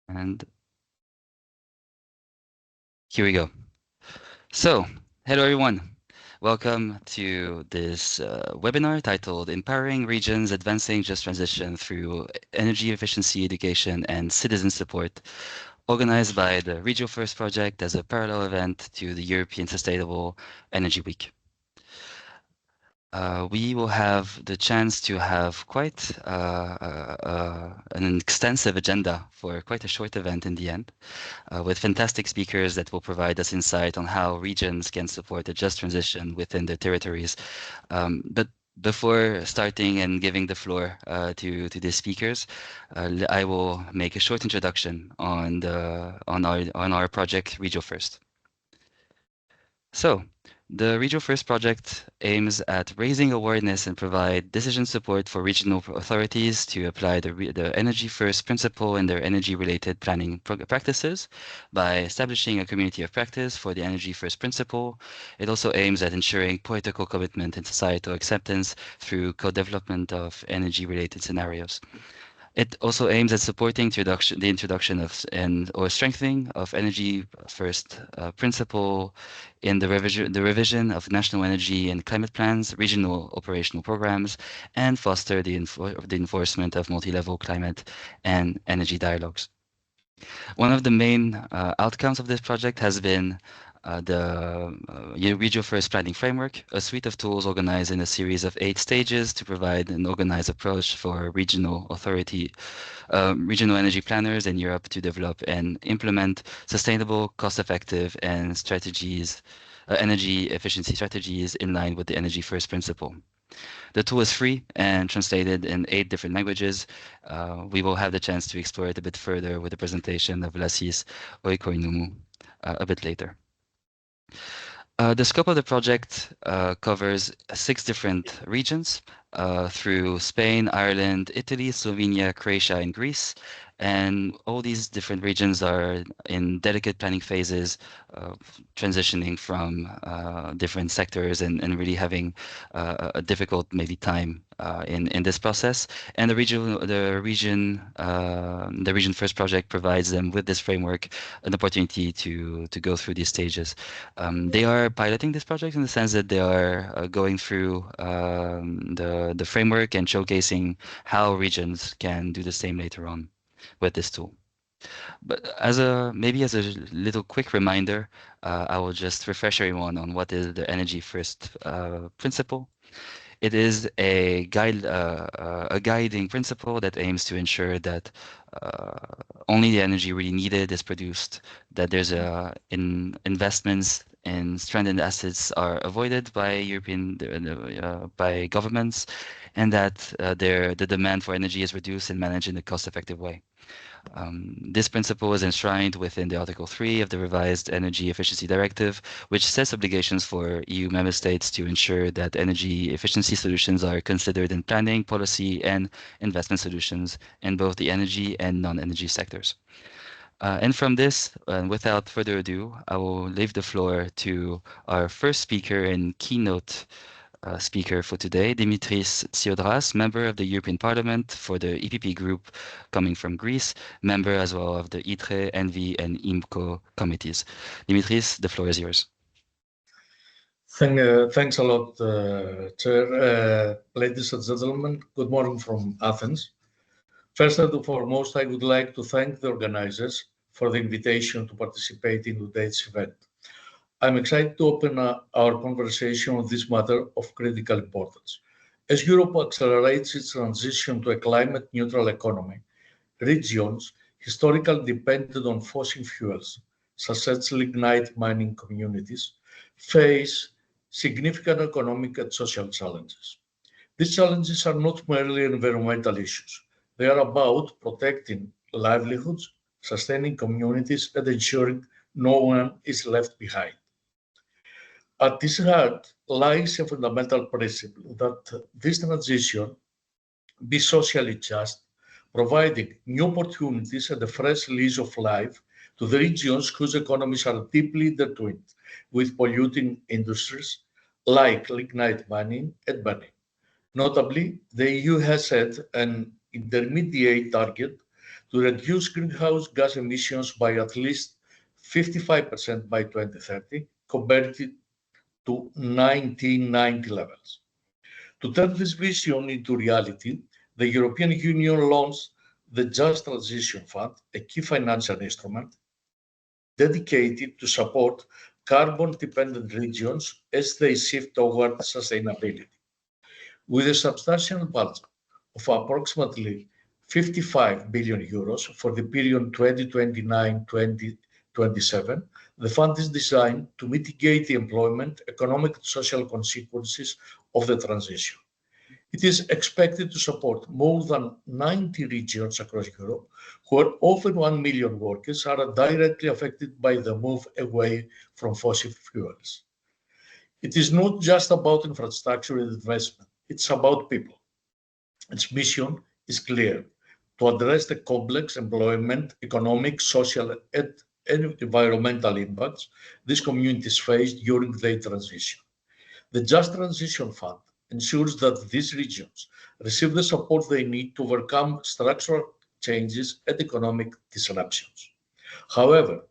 And here we go. So, hello everyone. Welcome to this webinar titled Empowering Regions Advancing Just Transition Through Energy Efficiency Education and Citizen Support, organized by the Regio First project as a parallel event to the European Sustainable Energy Week. We will have the chance to have quite an extensive agenda for quite a short event in the end, with fantastic speakers that will provide us insight on how regions can support a just transition within their territories. But before starting and giving the floor to the speakers, I will make a short introduction on our project Regio First. So, the Regio First project aims at raising awareness and provide decision support for regional authorities to apply the Energy First principle in their energy-related planning practices by establishing a community of practice for the Energy First principle. It also aims at ensuring political commitment and societal acceptance through co-development of energy-related scenarios. It also aims at supporting the introduction of or strengthening of energy first principle in the revision of national energy and climate plans, regional operational programs, and foster the enforcement of multi-level climate and energy dialogues. One of the main outcomes of this project has been the Regio First Planning Framework, a suite of tools organized in a series of 8 stages to provide an organized approach for regional energy planners in Europe to develop and implement sustainable, cost-effective, and energy efficiency strategies in line with the Energy First principle. The tool is free and translated in 8 different languages. We will have the chance to explore it a bit further with the presentation of Lassis Oikoinumu a bit later. The scope of the project covers 6 different regions through Spain, Ireland, Italy, Slovenia, Croatia, and Greece. And all these different regions are in delicate planning phases, transitioning from different sectors and really having a difficult maybe time in this process. And the Region First project provides them with this framework an opportunity to go through these stages. They are piloting this project in the sense that they are going through the framework and showcasing how regions can do the same later on with this tool. But maybe as a little quick reminder, I will just refresh everyone on what is the Energy First principle. It is a guiding principle that aims to ensure that only the energy really needed is produced, that there's investments in stranded assets are avoided by by governments, and that the demand for energy is reduced and managed in a cost-effective way. This principle is enshrined within the Article 3 of the revised Energy Efficiency Directive, which sets obligations for EU member states to ensure that energy efficiency solutions are considered in planning, policy, and investment solutions in both the energy and non-energy sectors. And from this, without further ado, I will leave the floor to our first speaker and keynote speaker for today, Dimitris Tsiodras, member of the European Parliament for the EPP group coming from Greece, member as well of the ITRE, ENVI, and IMCO committees. Dimitris, the floor is yours. Thanks a lot, Chair. Ladies and gentlemen, good morning from Athens. First and foremost, I would like to thank the organizers for the invitation to participate in today's event. I'm excited to open our conversation on this matter of critical importance. As Europe accelerates its transition to a climate-neutral economy, regions historically dependent on fossil fuels, such as lignite mining communities, face significant economic and social challenges. These challenges are not merely environmental issues. They are about protecting livelihoods, sustaining communities, and ensuring no one is left behind. At this heart lies a fundamental principle that this transition be socially just, providing new opportunities and a fresh lease of life to the regions whose economies are deeply intertwined with polluting industries like lignite mining and burning. Notably, the EU has set an intermediate target to reduce greenhouse gas emissions by at least 55% by 2030 compared to 1990 levels. To turn this vision into reality, the European Union launched the Just Transition Fund, a key financial instrument dedicated to support carbon-dependent regions as they shift toward sustainability. With a substantial budget of approximately 55 billion euros for the period 2029-2027, the fund is designed to mitigate the employment, economic and social consequences of the transition. It is expected to support more than 90 regions across Europe, where over 1 million workers are directly affected by the move away from fossil fuels. It is not just about infrastructure and investment, it's about people. Its mission is clear: to address the complex employment, economic, social, and environmental impacts these communities face during their transition. The Just Transition Fund ensures that these regions receive the support they need to overcome structural changes and economic disruptions. However,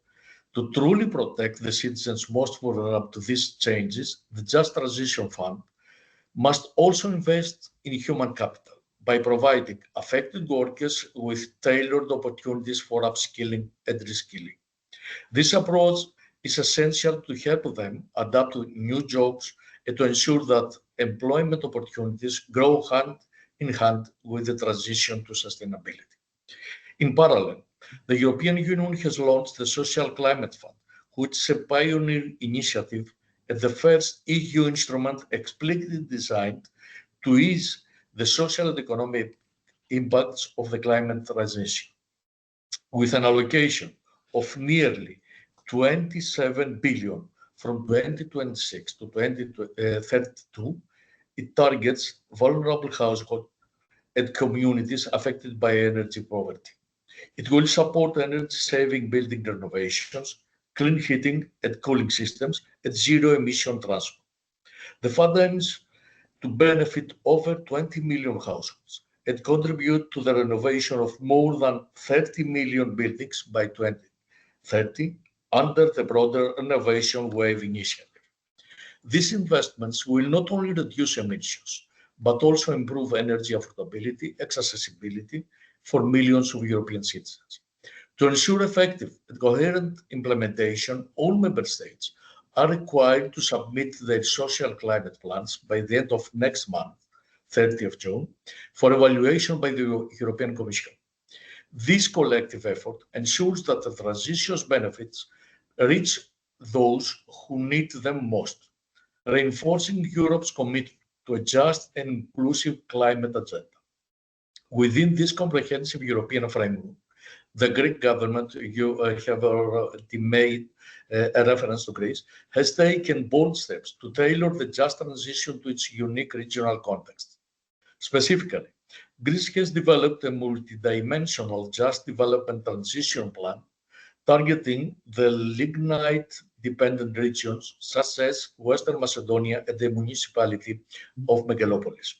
to truly protect the citizens most vulnerable to these changes, the Just Transition Fund must also invest in human capital by providing affected workers with tailored opportunities for upskilling and reskilling. This approach is essential to help them adapt to new jobs and to ensure that employment opportunities grow hand in hand with the transition to sustainability. In parallel, the European Union has launched the Social Climate Fund, which is a pioneer initiative and the first EU instrument explicitly designed to ease the social and economic impacts of the climate transition. With an allocation of nearly 27 billion from 2026 to 2032, it targets vulnerable households and communities affected by energy poverty. It will support energy-saving building renovations, clean heating and cooling systems, and zero-emission transport. The fund aims to benefit over 20 million households and contribute to the renovation of more than 30 million buildings by 2030 under the broader Renovation Wave initiative. These investments will not only reduce emissions, but also improve energy affordability and accessibility for millions of European citizens. To ensure effective and coherent implementation, all member states are required to submit their social climate plans by the end of next month, 30th of June, for evaluation by the European Commission. This collective effort ensures that the transition's benefits reach those who need them most, reinforcing Europe's commitment to a just and inclusive climate agenda. Within this comprehensive European framework, the Greek government, you have already made a reference to Greece, has taken bold steps to tailor the just transition to its unique regional context. Specifically, Greece has developed a multidimensional just development transition plan targeting the lignite-dependent regions such as Western Macedonia and the municipality of Megalopolis.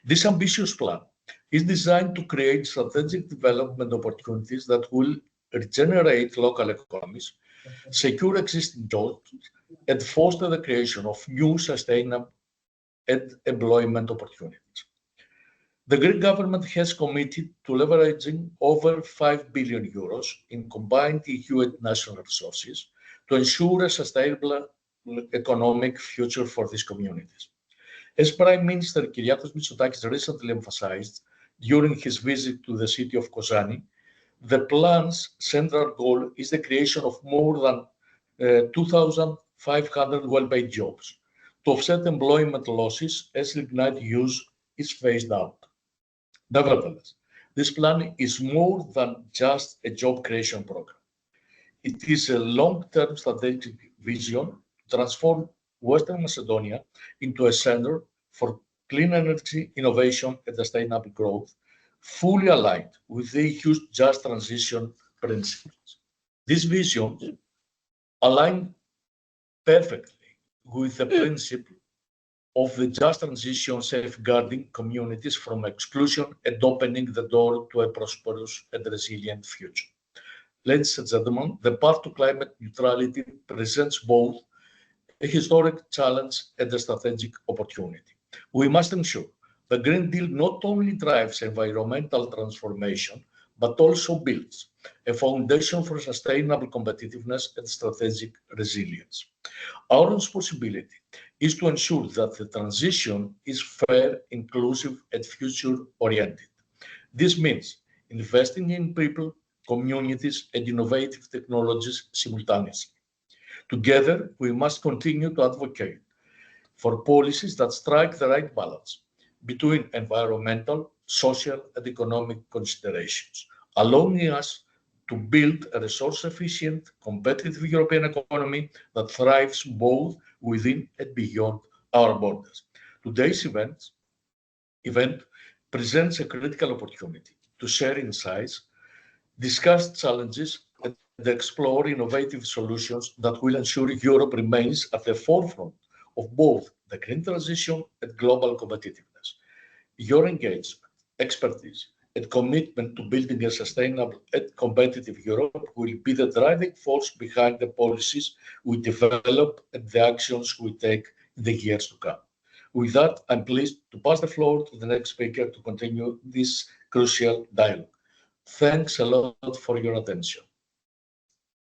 This ambitious plan is designed to create strategic development opportunities that will regenerate local economies, secure existing jobs, and foster the creation of new sustainable and employment opportunities. The Greek government has committed to leveraging over 5 billion euros in combined EU and national resources to ensure a sustainable economic future for these communities. As Prime Minister Kyriakos Mitsotakis recently emphasized during his visit to the city of Kozani, the plan's central goal is the creation of more than 2,500 well-paid jobs to offset employment losses as lignite use is phased out. Nevertheless, this plan is more than just a job creation program. It is a long-term strategic vision to transform Western Macedonia into a center for clean energy, innovation, and sustainable growth, fully aligned with the EU's just transition principles. This vision aligns perfectly with the principle of the just transition, safeguarding communities from exclusion and opening the door to a prosperous and resilient future. Ladies and gentlemen, the path to climate neutrality presents both a historic challenge and a strategic opportunity. We must ensure the Green Deal not only drives environmental transformation, but also builds a foundation for sustainable competitiveness and strategic resilience. Our responsibility is to ensure that the transition is fair, inclusive, and future-oriented. This means investing in people, communities, and innovative technologies simultaneously. Together, we must continue to advocate for policies that strike the right balance between environmental, social, and economic considerations, allowing us to build a resource-efficient, competitive European economy that thrives both within and beyond our borders. Today's event presents a critical opportunity to share insights, discuss challenges, and explore innovative solutions that will ensure Europe remains at the forefront of both the green transition and global competitiveness. Your engagement, expertise, and commitment to building a sustainable and competitive Europe will be the driving force behind the policies we develop and the actions we take in the years to come. With that, I'm pleased to pass the floor to the next speaker to continue this crucial dialogue. Thanks a lot for your attention.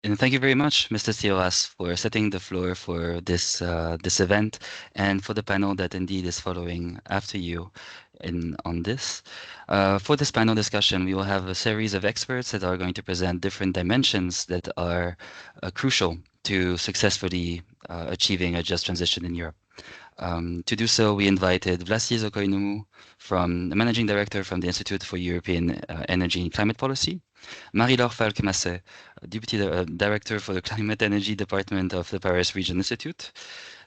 And thank you very much, Mr. Sioas, for setting the floor for this event and for the panel that indeed is following after you on this. For this panel discussion, we will have a series of experts that are going to present different dimensions that are crucial to successfully achieving a just transition in Europe. To do so, we invited Vlasis Okoinoumou, the Managing Director from the Institute for European Energy and Climate Policy, Marie-Laure Falque-Masset, Deputy Director for the Climate Energy Department of the Paris Region Institute,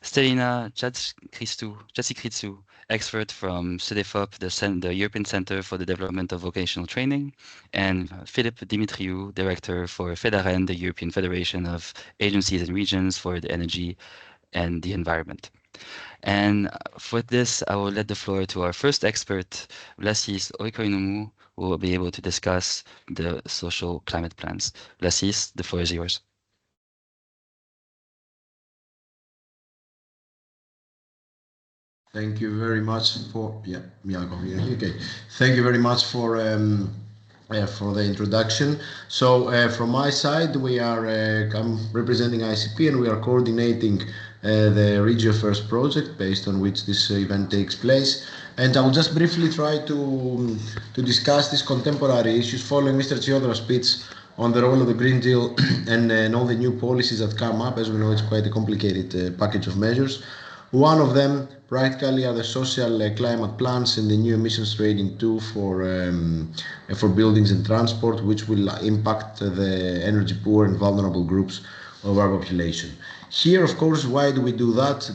Stelina Chatsikritsou, expert from CEDEFOP, the European Center for the Development of Vocational Training, and Philippe Dimitriou, Director for FEDAREN, the European Federation of Agencies and Regions for the Energy and the Environment. And for this, I will let the floor to our first expert, Vlasis Okoinoumou, who will be able to discuss the social climate plans. Vlasis, the floor is yours. Thank you very much for okay. Thank you very much for the introduction. So from my side, I'm representing ICP, and we are coordinating the Regiost project based on which this event takes place. And I will just briefly try to discuss these contemporary issues following Mr. Tsiodras' speech on the role of the Green Deal and all the new policies that come up. As we know, it's quite a complicated package of measures. One of them practically are the social climate plans and the new emissions trading tool for buildings and transport, which will impact the energy poor and vulnerable groups of our population. Here, of course, why do we do that?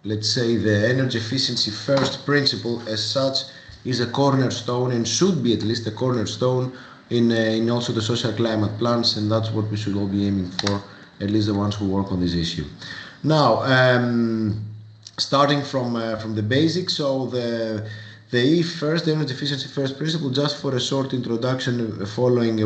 Let's say the energy efficiency first principle as such is a cornerstone, and should be at least a cornerstone in also the social climate plans, and that's what we should all be aiming for, at least the ones who work on this issue. Now, starting from the basics, so the energy efficiency first principle, just for a short introduction, following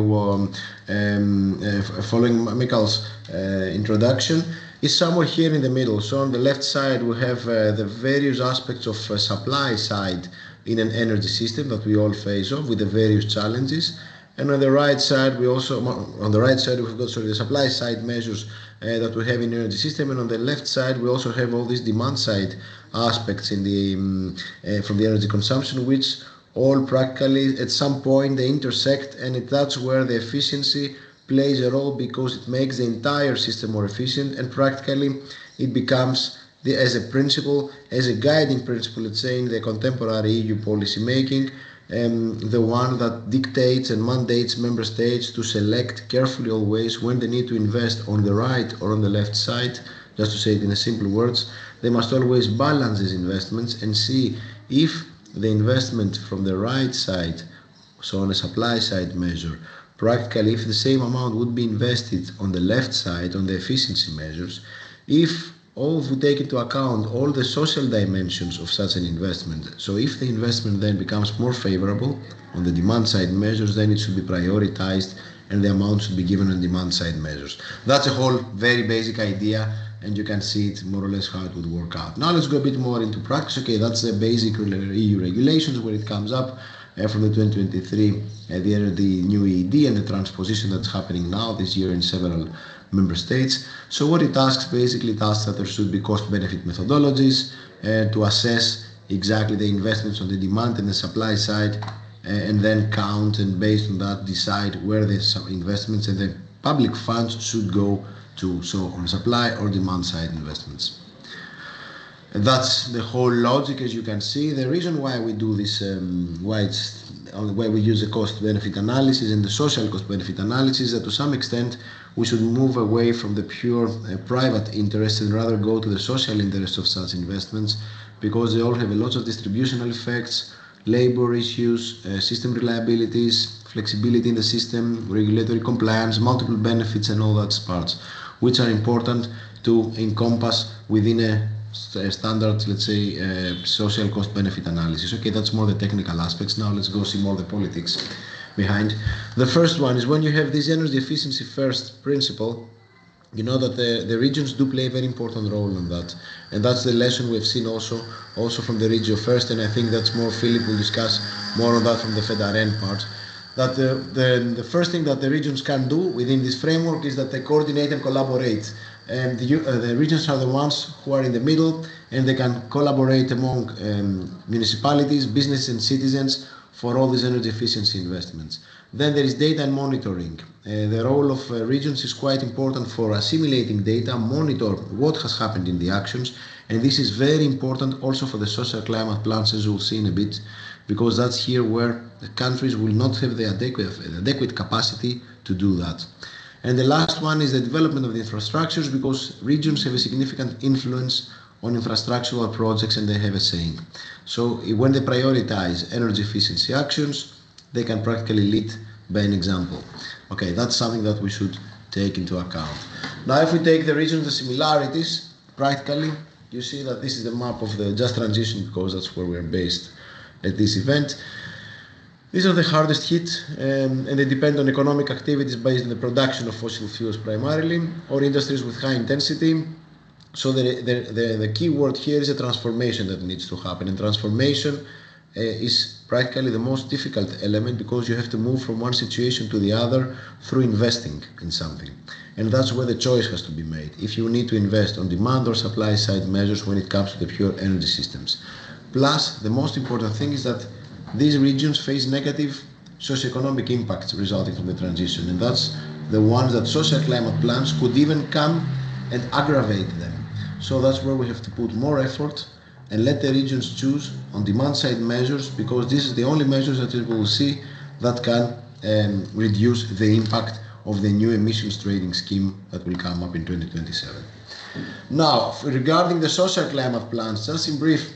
Michael's introduction, is somewhere here in the middle. So on the left side, we have the various aspects of supply side in an energy system that we all face off with the various challenges. And on the right side, we've got the supply side measures that we have in the energy system, and on the left side, we also have all these demand side aspects from the energy consumption, which all practically at some point they intersect, and that's where the efficiency plays a role, because it makes the entire system more efficient, and practically it becomes as a principle, as a guiding principle, let's say, in the contemporary EU policy making. The one that dictates and mandates member states to select carefully always when they need to invest on the right or on the left side. Just to say it in simple words, they must always balance these investments and see if the investment from the right side, so on a supply side measure, practically if the same amount would be invested on the left side, on the efficiency measures, if all if we take into account all the social dimensions of such an investment. So if the investment then becomes more favorable on the demand side measures, then it should be prioritized and the amount should be given on demand side measures. That's a whole very basic idea, and you can see it more or less how it would work out. Now let's go a bit more into practice. Okay, that's the basic EU regulations where it comes up from the 2023, the new EED and the transposition that's happening now this year in several member states. So what it asks, basically it asks that there should be cost-benefit methodologies to assess exactly the investments on the demand and the supply side, and then count and based on that decide where the investments and the public funds should go to, so on supply or demand side investments. And that's the whole logic, as you can see. The reason why we do this, why we use the cost-benefit analysis and the social cost-benefit analysis, that to some extent we should move away from the pure private interest and rather go to the social interest of such investments, because they all have a lot of distributional effects, labor issues, system reliabilities, flexibility in the system, regulatory compliance, multiple benefits and all that parts, which are important to encompass within a standard, let's say, social cost benefit analysis. Okay, that's more the technical aspects. Now let's go see more the politics behind. The first one is when you have this energy efficiency first principle, you know that the regions do play a very important role in that, and that's the lesson we've seen also from the Regio first, and I think that's more Philip will discuss more on that from the FEDAREN part. That the first thing that the regions can do within this framework is that they coordinate and collaborate, and the regions are the ones who are in the middle, and they can collaborate among municipalities, business and citizens for all these energy efficiency investments. Then there is data and monitoring. The role of regions is quite important for assimilating data, monitor what has happened in the actions, and this is very important also for the social climate plans, as we'll see in a bit, because that's here where the countries will not have the adequate capacity to do that. And the last one is the development of the infrastructures, because regions have a significant influence on infrastructural projects and they have a saying. So when they prioritize energy efficiency actions, they can practically lead by an example. Okay, that's something that we should take into account. Now, if we take the regions, the similarities, practically, you see that this is the map of the just transition, because that's where we're based at this event. These are the hardest hit, and they depend on economic activities based on the production of fossil fuels primarily, or industries with high intensity. So the key word here is a transformation that needs to happen, and transformation is practically the most difficult element, because you have to move from one situation to the other through investing in something, and that's where the choice has to be made, if you need to invest on demand or supply side measures when it comes to the pure energy systems. Plus, the most important thing is that these regions face negative socioeconomic impacts resulting from the transition, and that's the ones that social climate plans could even come and aggravate them. So that's where we have to put more effort and let the regions choose on demand side measures, because this is the only measures that we will see that can reduce the impact of the new emissions trading scheme that will come up in 2027. Now, regarding the social climate plans, just in brief,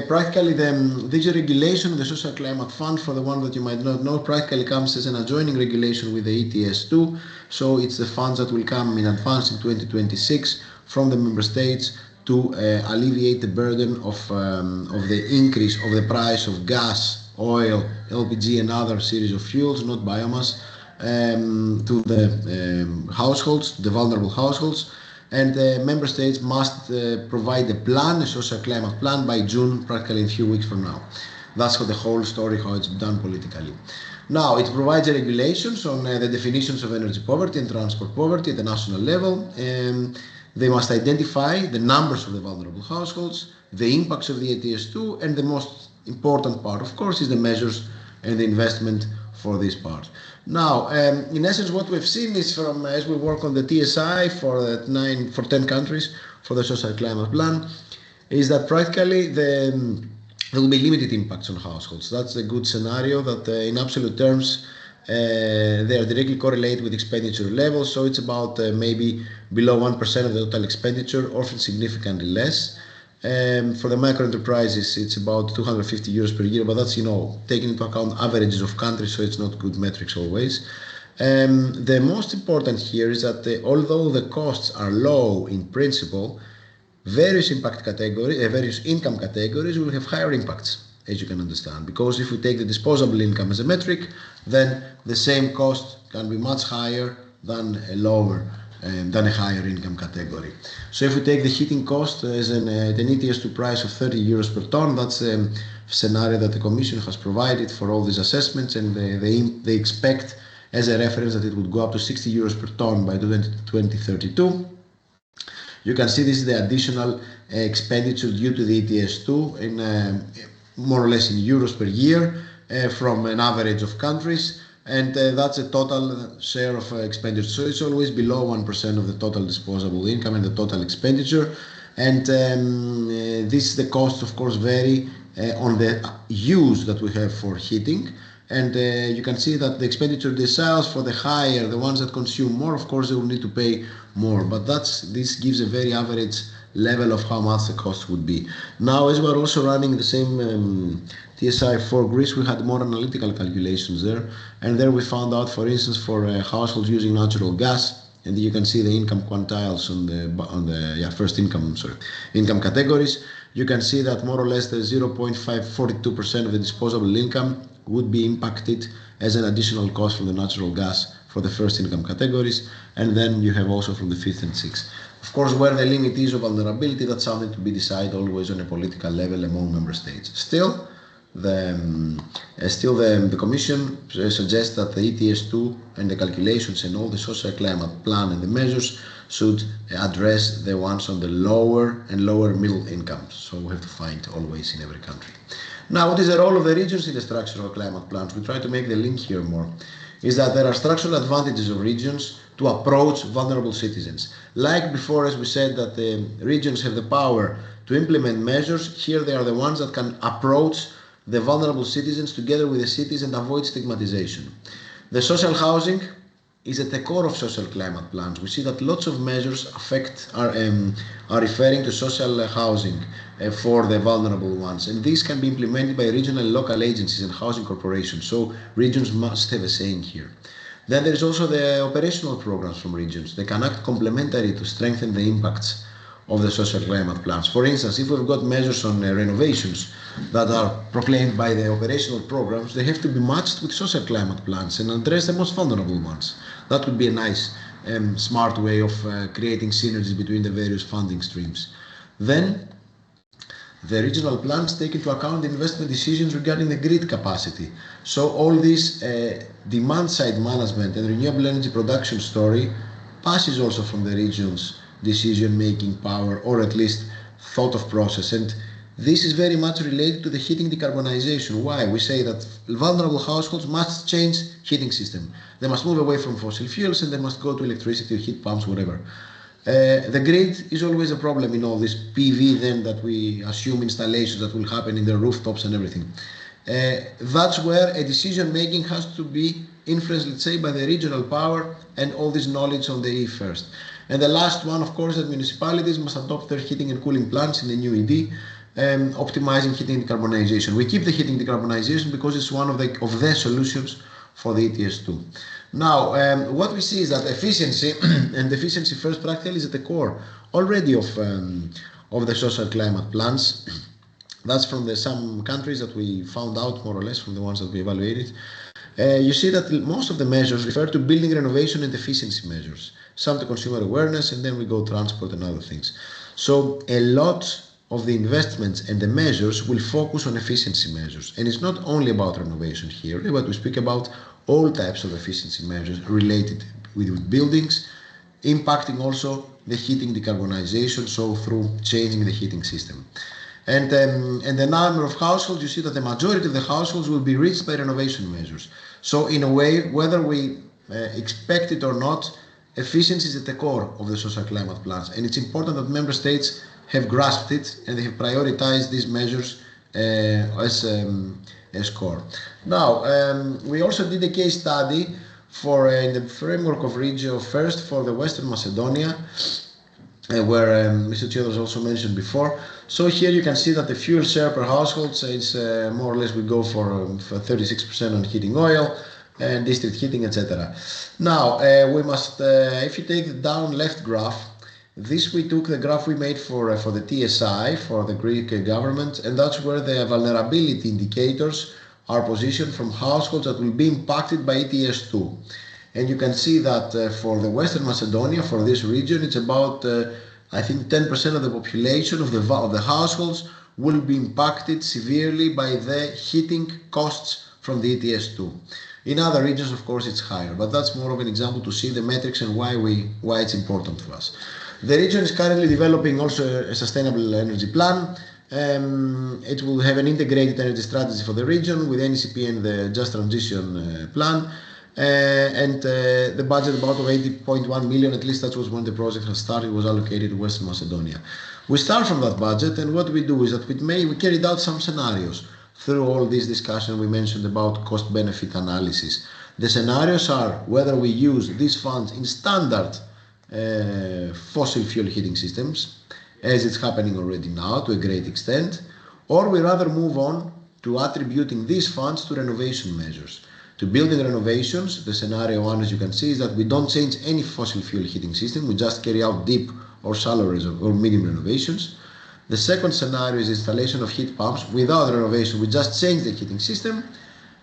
practically this regulation of the Social Climate Fund, for the one that you might not know, practically comes as an adjoining regulation with the ETS2. So it's the funds that will come in advance in 2026 from the member states to alleviate the burden of the increase of the price of gas, oil, LPG and other series of fuels, not biomass, to the households, the vulnerable households. And member states must provide a plan, a social climate plan, by June, practically in a few weeks from now. That's the whole story, how it's done politically. Now, it provides regulations on the definitions of energy poverty and transport poverty at the national level. They must identify the numbers of the vulnerable households, the impacts of the ETS2, and the most important part, of course, is the measures and the investment for this part. Now, in essence, what we've seen is from, as we work on the TSI for 10 countries for the social climate plan, is that practically there will be limited impacts on households. That's a good scenario that in absolute terms, they are directly correlated with expenditure levels. So it's about maybe below 1% of the total expenditure, often significantly less. For the micro enterprises, it's about 250 euros per year, but that's, taking into account averages of countries, so it's not good metrics always. The most important here is that although the costs are low in principle, various various income categories will have higher impacts, as you can understand. Because if we take the disposable income as a metric, then the same cost can be much higher than a higher income category. So if we take the heating cost as an ETS2 price of 30 euros per ton, that's a scenario that the Commission has provided for all these assessments, and they expect as a reference that it would go up to 60 euros per ton by 2032. You can see this is the additional expenditure due to the ETS2 in more or less in euros per year from an average of countries, and that's a total share of expenditure. So it's always below 1% of the total disposable income and the total expenditure. And this the costs, of course, vary on the use that we have for heating. And you can see that the expenditure deciles for the higher, the ones that consume more, of course, they will need to pay more. But this gives a very average level of how much the cost would be. Now, as we're also running the same TSI for Greece, we had more analytical calculations there. And there we found out, for instance, for households using natural gas, and you can see the income quantiles on the first income categories. You can see that more or less the 0.542% of the disposable income would be impacted as an additional cost from the natural gas for the first income categories, and then you have also from the fifth and sixth. Of course, where the limit is of vulnerability, that's something to be decided always on a political level among member states. Still, the Commission suggests that the ETS2 and the calculations and all the social climate plan and the measures should address the ones on the lower and lower middle incomes. So we have to find always in every country. Now, what is the role of the regions in the structural climate plans? We try to make the link here more. Is that there are structural advantages of regions to approach vulnerable citizens. Like before, as we said, that the regions have the power to implement measures, here they are the ones that can approach the vulnerable citizens together with the cities and avoid stigmatization. The social housing is at the core of social climate plans. We see that lots of measures are referring to social housing for the vulnerable ones, and these can be implemented by regional and local agencies and housing corporations, so regions must have a saying here. Then there is also the operational programs from regions. They can act complementary to strengthen the impacts of the social climate plans. For instance, if we've got measures on renovations that are proclaimed by the operational programs, they have to be matched with social climate plans and address the most vulnerable ones. That would be a nice, smart way of creating synergies between the various funding streams. Then, the regional plans take into account investment decisions regarding the grid capacity. So all this demand-side management and renewable energy production story passes also from the region's decision-making power, or at least thought of process. And this is very much related to the heating decarbonization. Why? We say that vulnerable households must change heating system. They must move away from fossil fuels and they must go to electricity, heat pumps, whatever. The grid is always a problem in all this PV then that we assume installations that will happen in the rooftops and everything. That's where a decision making has to be influenced, let's say, by the regional power and all this knowledge on the E first. And the last one, of course, that municipalities must adopt their heating and cooling plans in the new ED, optimizing heating decarbonization. We keep the heating decarbonization because it's one of the solutions for the ETS2. Now, what we see is that efficiency and efficiency first practically is at the core already of the social climate plans. That's from some countries that we found out more or less from the ones that we evaluated. You see that most of the measures refer to building renovation and efficiency measures, some to consumer awareness, and then we go transport and other things. So a lot of the investments and the measures will focus on efficiency measures. And it's not only about renovation here, but we speak about all types of efficiency measures related with buildings, impacting also the heating decarbonization, so through changing the heating system. And the number of households, you see that the majority of the households will be reached by renovation measures. So in a way, whether we expect it or not, efficiency is at the core of the social climate plans. And it's important that member states have grasped it and they have prioritized these measures as core. Now, we also did a case study in the framework of Regiost first for the Western Macedonia, where Mr. Childers also mentioned before. So here you can see that the fuel share per household is more or less we go for 36% on heating oil and district heating, etc. Now we must, if you take the down left graph, This we took the graph we made for the TSI, for the Greek government, and that's where the vulnerability indicators are positioned from households that will be impacted by ETS2. And you can see that for the Western Macedonia, for this region, it's about, I think, 10% of the population of the households will be impacted severely by the heating costs from the ETS2. In other regions, of course, it's higher, but that's more of an example to see the metrics and why it's important for us. The region is currently developing also a sustainable energy plan. It will have an integrated energy strategy for the region with NECP and the Just Transition plan. The budget about of 80.1 million, at least that was when the project has started, was allocated to Western Macedonia. We start from that budget, and what we do is that we carried out some scenarios through all this discussion we mentioned about cost-benefit analysis. The scenarios are whether we use these funds in standard fossil fuel heating systems, as it's happening already now to a great extent, or we rather move on to attributing these funds to renovation measures. To building renovations, the scenario one, as you can see, is that we don't change any fossil fuel heating system, we just carry out deep or shallow or medium renovations. The second scenario is installation of heat pumps without renovation, we just change the heating system.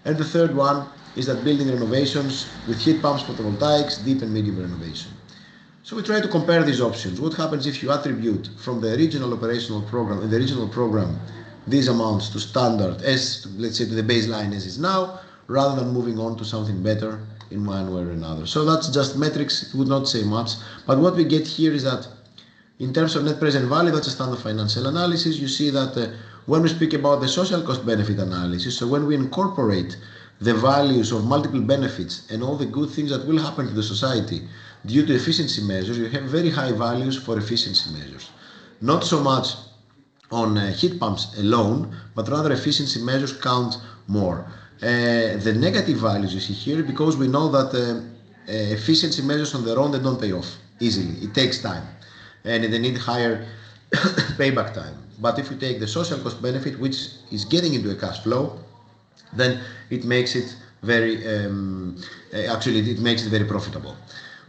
And the third one is that building renovations with heat pumps, photovoltaics, deep and medium renovation. So we try to compare these options. What happens if you attribute from the regional operational program and the regional program these amounts to standard, as let's say to the baseline as is now, rather than moving on to something better in one way or another. So that's just metrics, it would not say much, but what we get here is that in terms of net present value, that's a standard financial analysis. You see that when we speak about the social cost benefit analysis, so when we incorporate the values of multiple benefits and all the good things that will happen to the society due to efficiency measures, you have very high values for efficiency measures. Not so much on heat pumps alone, but rather efficiency measures count more. The negative values you see here, because we know that efficiency measures on their own, they don't pay off easily. It takes time and they need higher payback time. But if you take the social cost benefit, which is getting into a cash flow, then it makes it very, it makes it very profitable.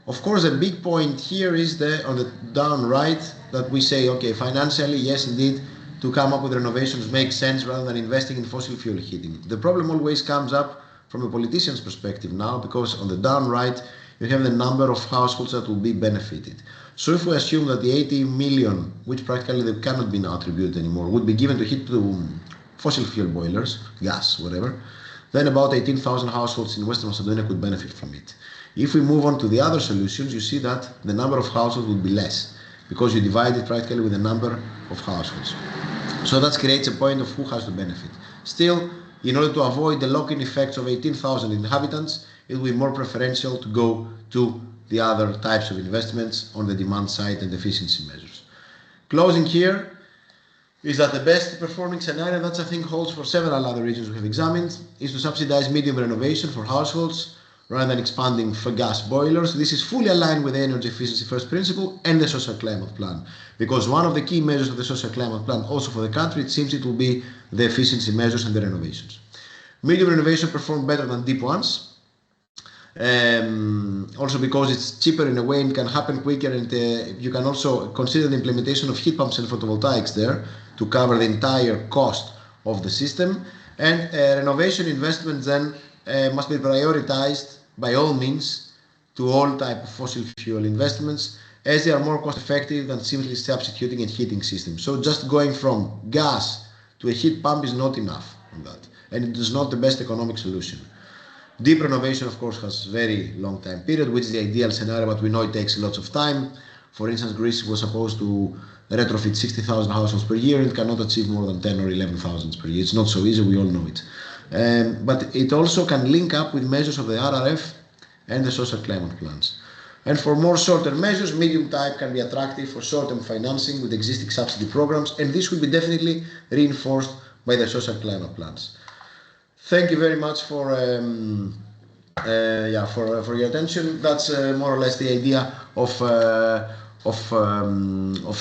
Of course, a big point here is on the down right that we say, okay, financially, yes, indeed, to come up with renovations makes sense rather than investing in fossil fuel heating. The problem always comes up from a politician's perspective now, because on the down right, you have the number of households that will be benefited. So if we assume that the 80 million, which practically they cannot be now attributed anymore, would be given to heat to fossil fuel boilers, gas, whatever, then about 18,000 households in Western Macedonia could benefit from it. If we move on to the other solutions, you see that the number of households would be less, because you divide it practically with the number of households. So that creates a point of who has to benefit. Still, in order to avoid the lock-in effects of 18,000 inhabitants, it will be more preferential to go to the other types of investments on the demand side and efficiency measures. Closing here is that the best performing scenario, that I think holds for several other regions we have examined, is to subsidize medium renovation for households rather than expanding for gas boilers. This is fully aligned with the energy efficiency first principle and the social climate plan, because one of the key measures of the social climate plan also for the country, it seems it will be the efficiency measures and the renovations. Medium renovation perform better than deep ones, also because it's cheaper in a way and can happen quicker, and you can also consider the implementation of heat pumps and photovoltaics there to cover the entire cost of the system. And renovation investments then must be prioritized by all means to all type of fossil fuel investments, as they are more cost effective than simply substituting a heating system. So just going from gas to a heat pump is not enough on that, and it is not the best economic solution. Deep renovation, of course, has very long time period, which is the ideal scenario, but we know it takes lots of time. For instance, Greece was supposed to retrofit 60,000 households per year and cannot achieve more than 10 or 11,000 per year. It's not so easy, we all know it. But it also can link up with measures of the RRF and the social climate plans. And for more short-term measures, medium type can be attractive for short-term financing with existing subsidy programs, and this will be definitely reinforced by the social climate plans. Thank you very much for your attention. That's more or less the idea of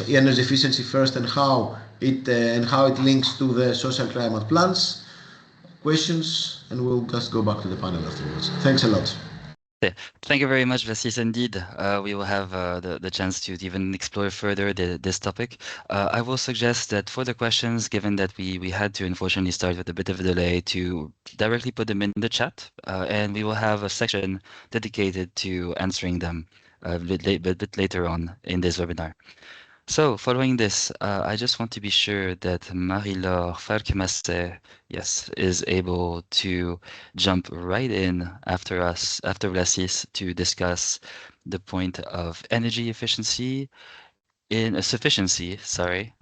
energy efficiency first and how it links to the social climate plans. Questions, and we'll just go back to the panel afterwards. Thanks a lot. Yeah. Thank you very much, Vasis. Indeed, we will have the chance to even explore further this topic. I will suggest that for the questions, given that we had to unfortunately start with a bit of a delay, to directly put them in the chat, and we will have a section dedicated to answering them bit later on in this webinar. So, following this, I just want to be sure that Marie-Laure Farquemasse, yes, is able to jump right in after us, after Vlasis, to discuss the point of energy efficiency in sufficiency, sorry,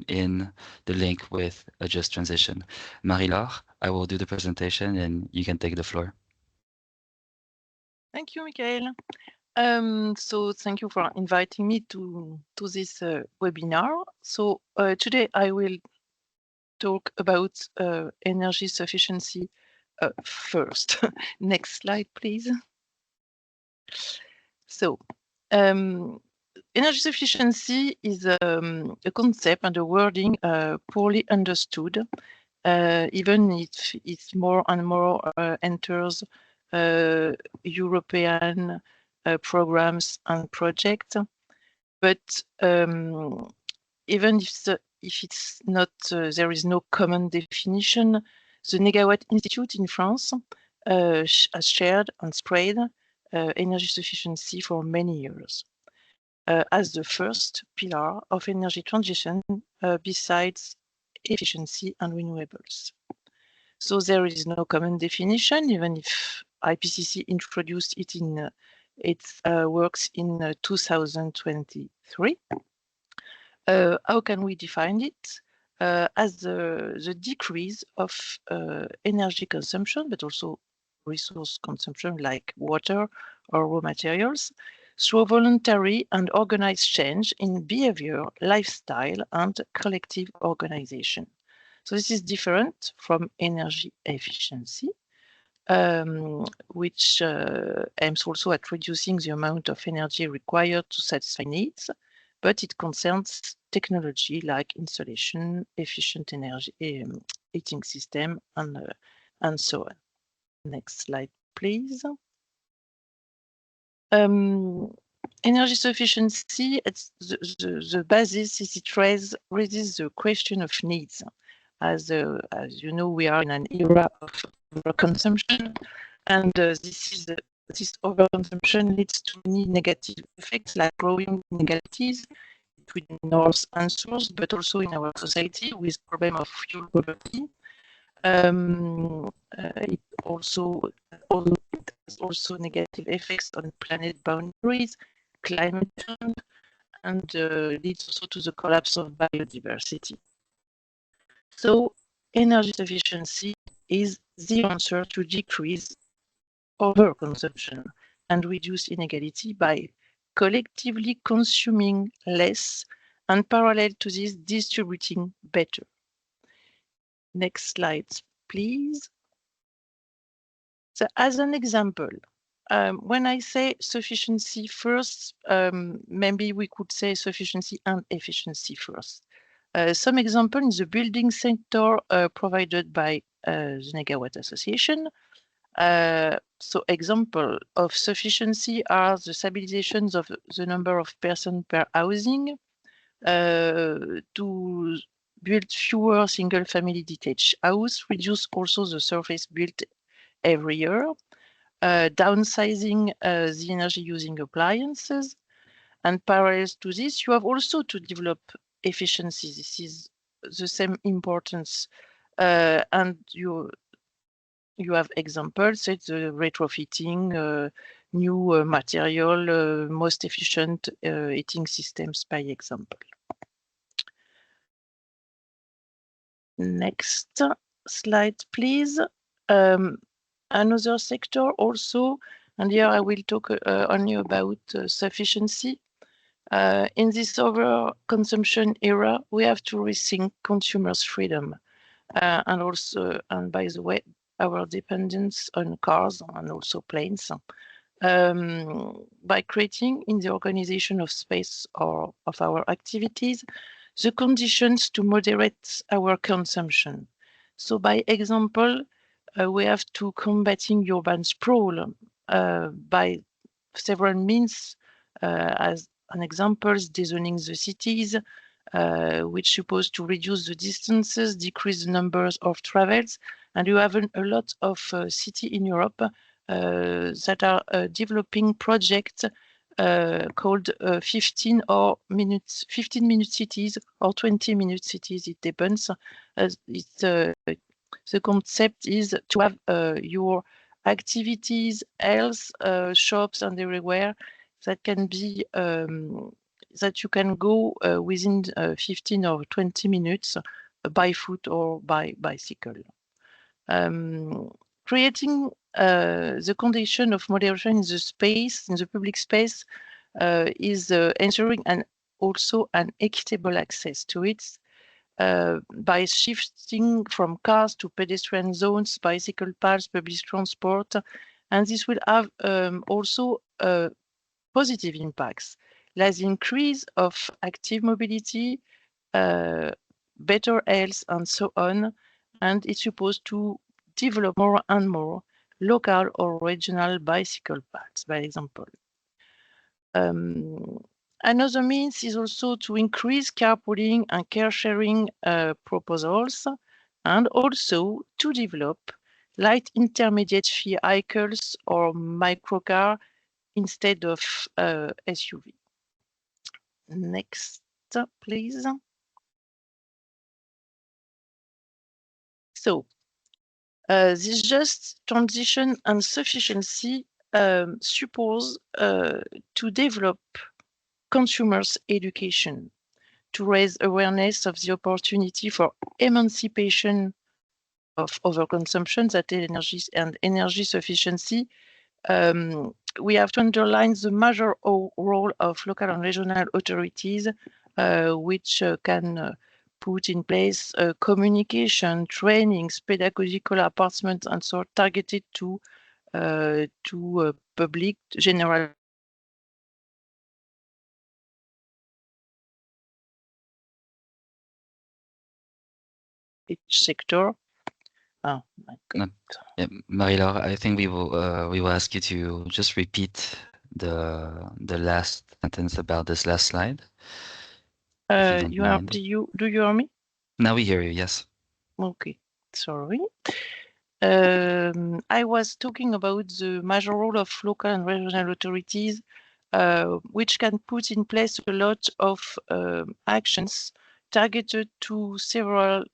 in the link with a just transition. Marie-Laure, I will do the presentation and you can take the floor. Thank you, Michael. So thank you for inviting me to this webinar. So today I will talk about energy sufficiency first. Next slide, please. So energy sufficiency is a concept and a wording poorly understood, even if it's more and more enters European programs and projects. But even if it's not, there is no common definition, the Negawatt Institute in France has shared and spread energy sufficiency for many years as the first pillar of energy transition besides efficiency and renewables. So there is no common definition, even if IPCC introduced it in its works in 2023. How can we define it? As the decrease of energy consumption, but also resource consumption like water or raw materials, through voluntary and organized change in behavior, lifestyle, and collective organization. So this is different from energy efficiency, which aims also at reducing the amount of energy required to satisfy needs, but it concerns technology like insulation, efficient energy heating system, and so on. Next slide, please. Energy sufficiency, it's the basis is it raises the question of needs. As you know, we are in an era of overconsumption, and this overconsumption leads to many negative effects like growing inequalities between north and south, but also in our society with problem of fuel poverty. It has also negative effects on planet boundaries, climate change, and leads also to the collapse of biodiversity. So energy sufficiency is the answer to decrease overconsumption and reduce inequality by collectively consuming less and parallel to this, distributing better. Next slide, please. So as an example, when I say sufficiency first, maybe we could say sufficiency and efficiency first. Some example in the building sector provided by the Negawatt Association. So example of sufficiency are the stabilizations of the number of persons per housing, to build fewer single-family detached house, reduce also the surface built every year, downsizing the energy-using appliances, and parallel to this, you have also to develop efficiency. This is the same importance, and you have examples, it's the retrofitting, new material, most efficient heating systems by example. Next slide, please. Another sector also, and here I will talk only about sufficiency. In this overconsumption era, we have to rethink consumers' freedom, and also, and by the way, our dependence on cars and also planes, by creating in the organization of space or of our activities the conditions to moderate our consumption. So by example, we have to combating urban sprawl by several means, as an example, dezoning the cities, which is supposed to reduce the distances, decrease the numbers of travels. And you have a lot of cities in Europe that are developing projects called 15-minute cities or 20-minute cities. It depends. The concept is to have your activities, health, shops, and everywhere that can be that you can go within 15 or 20 minutes by foot or by bicycle. Creating the condition of moderation in the space, in the public space, is ensuring also an equitable access to it by shifting from cars to pedestrian zones, bicycle paths, public transport, and this will have also positive impacts, like the increase of active mobility, better health, and so on. And it's supposed to develop more and more local or regional bicycle paths, by example. Another means is also to increase carpooling and car sharing proposals, and also to develop light intermediate vehicles or microcar instead of SUV. Next, please. So, this just transition and sufficiency suppose to develop consumers' education, to raise awareness of the opportunity for emancipation of overconsumption, that energy and energy sufficiency. We have to underline the major role of local and regional authorities, which can put in place communication, trainings, pedagogical apartments, and so targeted to public general each sector. Oh my God. Yeah, Marie-Laure, I think we will ask you to just repeat the last sentence about this last slide. Do you hear me? Now we hear you, yes. Okay, sorry. I was talking about the major role of local and regional authorities, which can put in place a lot of actions targeted to several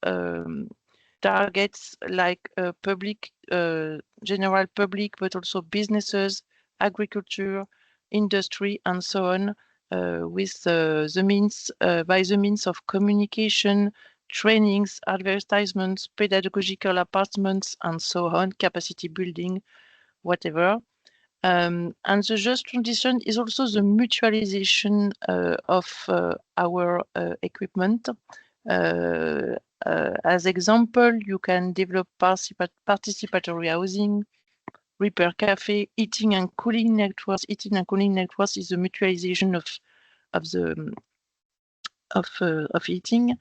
targets like public, general public, but also businesses, agriculture, industry, and so on, with the means by the means of communication, trainings, advertisements, pedagogical apartments, and so on, capacity building, whatever. And the just transition is also the mutualization of our equipment. As example, you can develop participatory housing, repair cafe, heating and cooling networks. Heating and cooling networks is the mutualization of heating.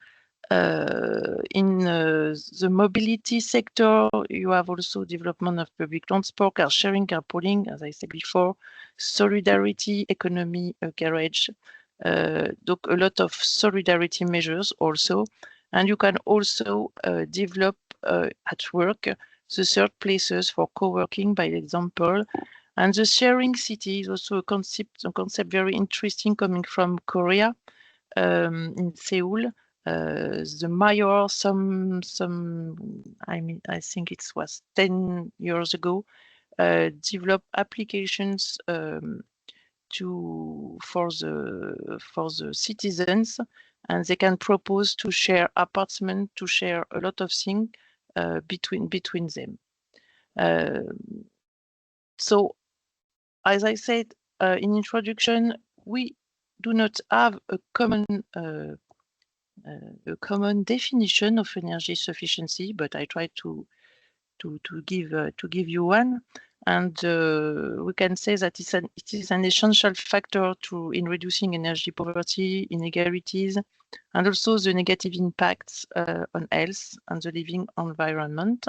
In the mobility sector, you have also development of public transport, car sharing, carpooling, as I said before, solidarity, economy, garage. A lot of solidarity measures also. And you can also develop at work the third places for co-working, by example. And the sharing city is also a concept very interesting coming from Korea, in Seoul. The mayor, I think it was 10 years ago, developed applications for the citizens, and they can propose to share apartment, to share a lot of things between them. So, as I said in introduction, we do not have a common definition of energy sufficiency, but I try to give you one, and we can say that it is an essential factor in reducing energy poverty, inequalities, and also the negative impacts on health and the living environment.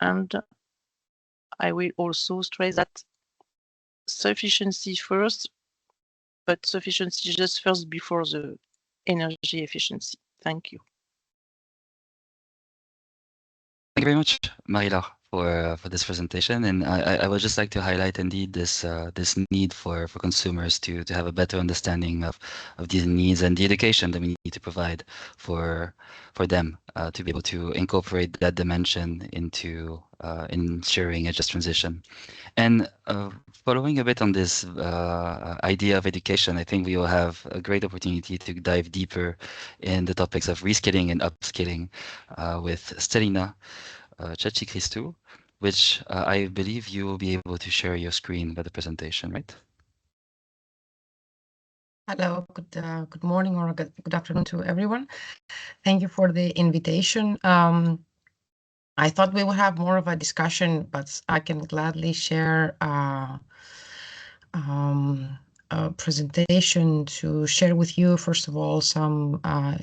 And I will also stress that sufficiency first, but sufficiency just first before the energy efficiency. Thank you. Thank you very much, Marie-Laure, for this presentation. And I would just like to highlight indeed this this need for consumers to have a better understanding of these needs and the education that we need to provide for them to be able to incorporate that dimension into ensuring a just transition. And following a bit on this idea of education, I think we will have a great opportunity to dive deeper in the topics of reskilling and upskilling with Stelina Cechi-Christou, which I believe you will be able to share your screen by the presentation, right? Hello, good morning or good afternoon to everyone. Thank you for the invitation. I thought we would have more of a discussion, but I can gladly share a presentation to share with you, first of all, some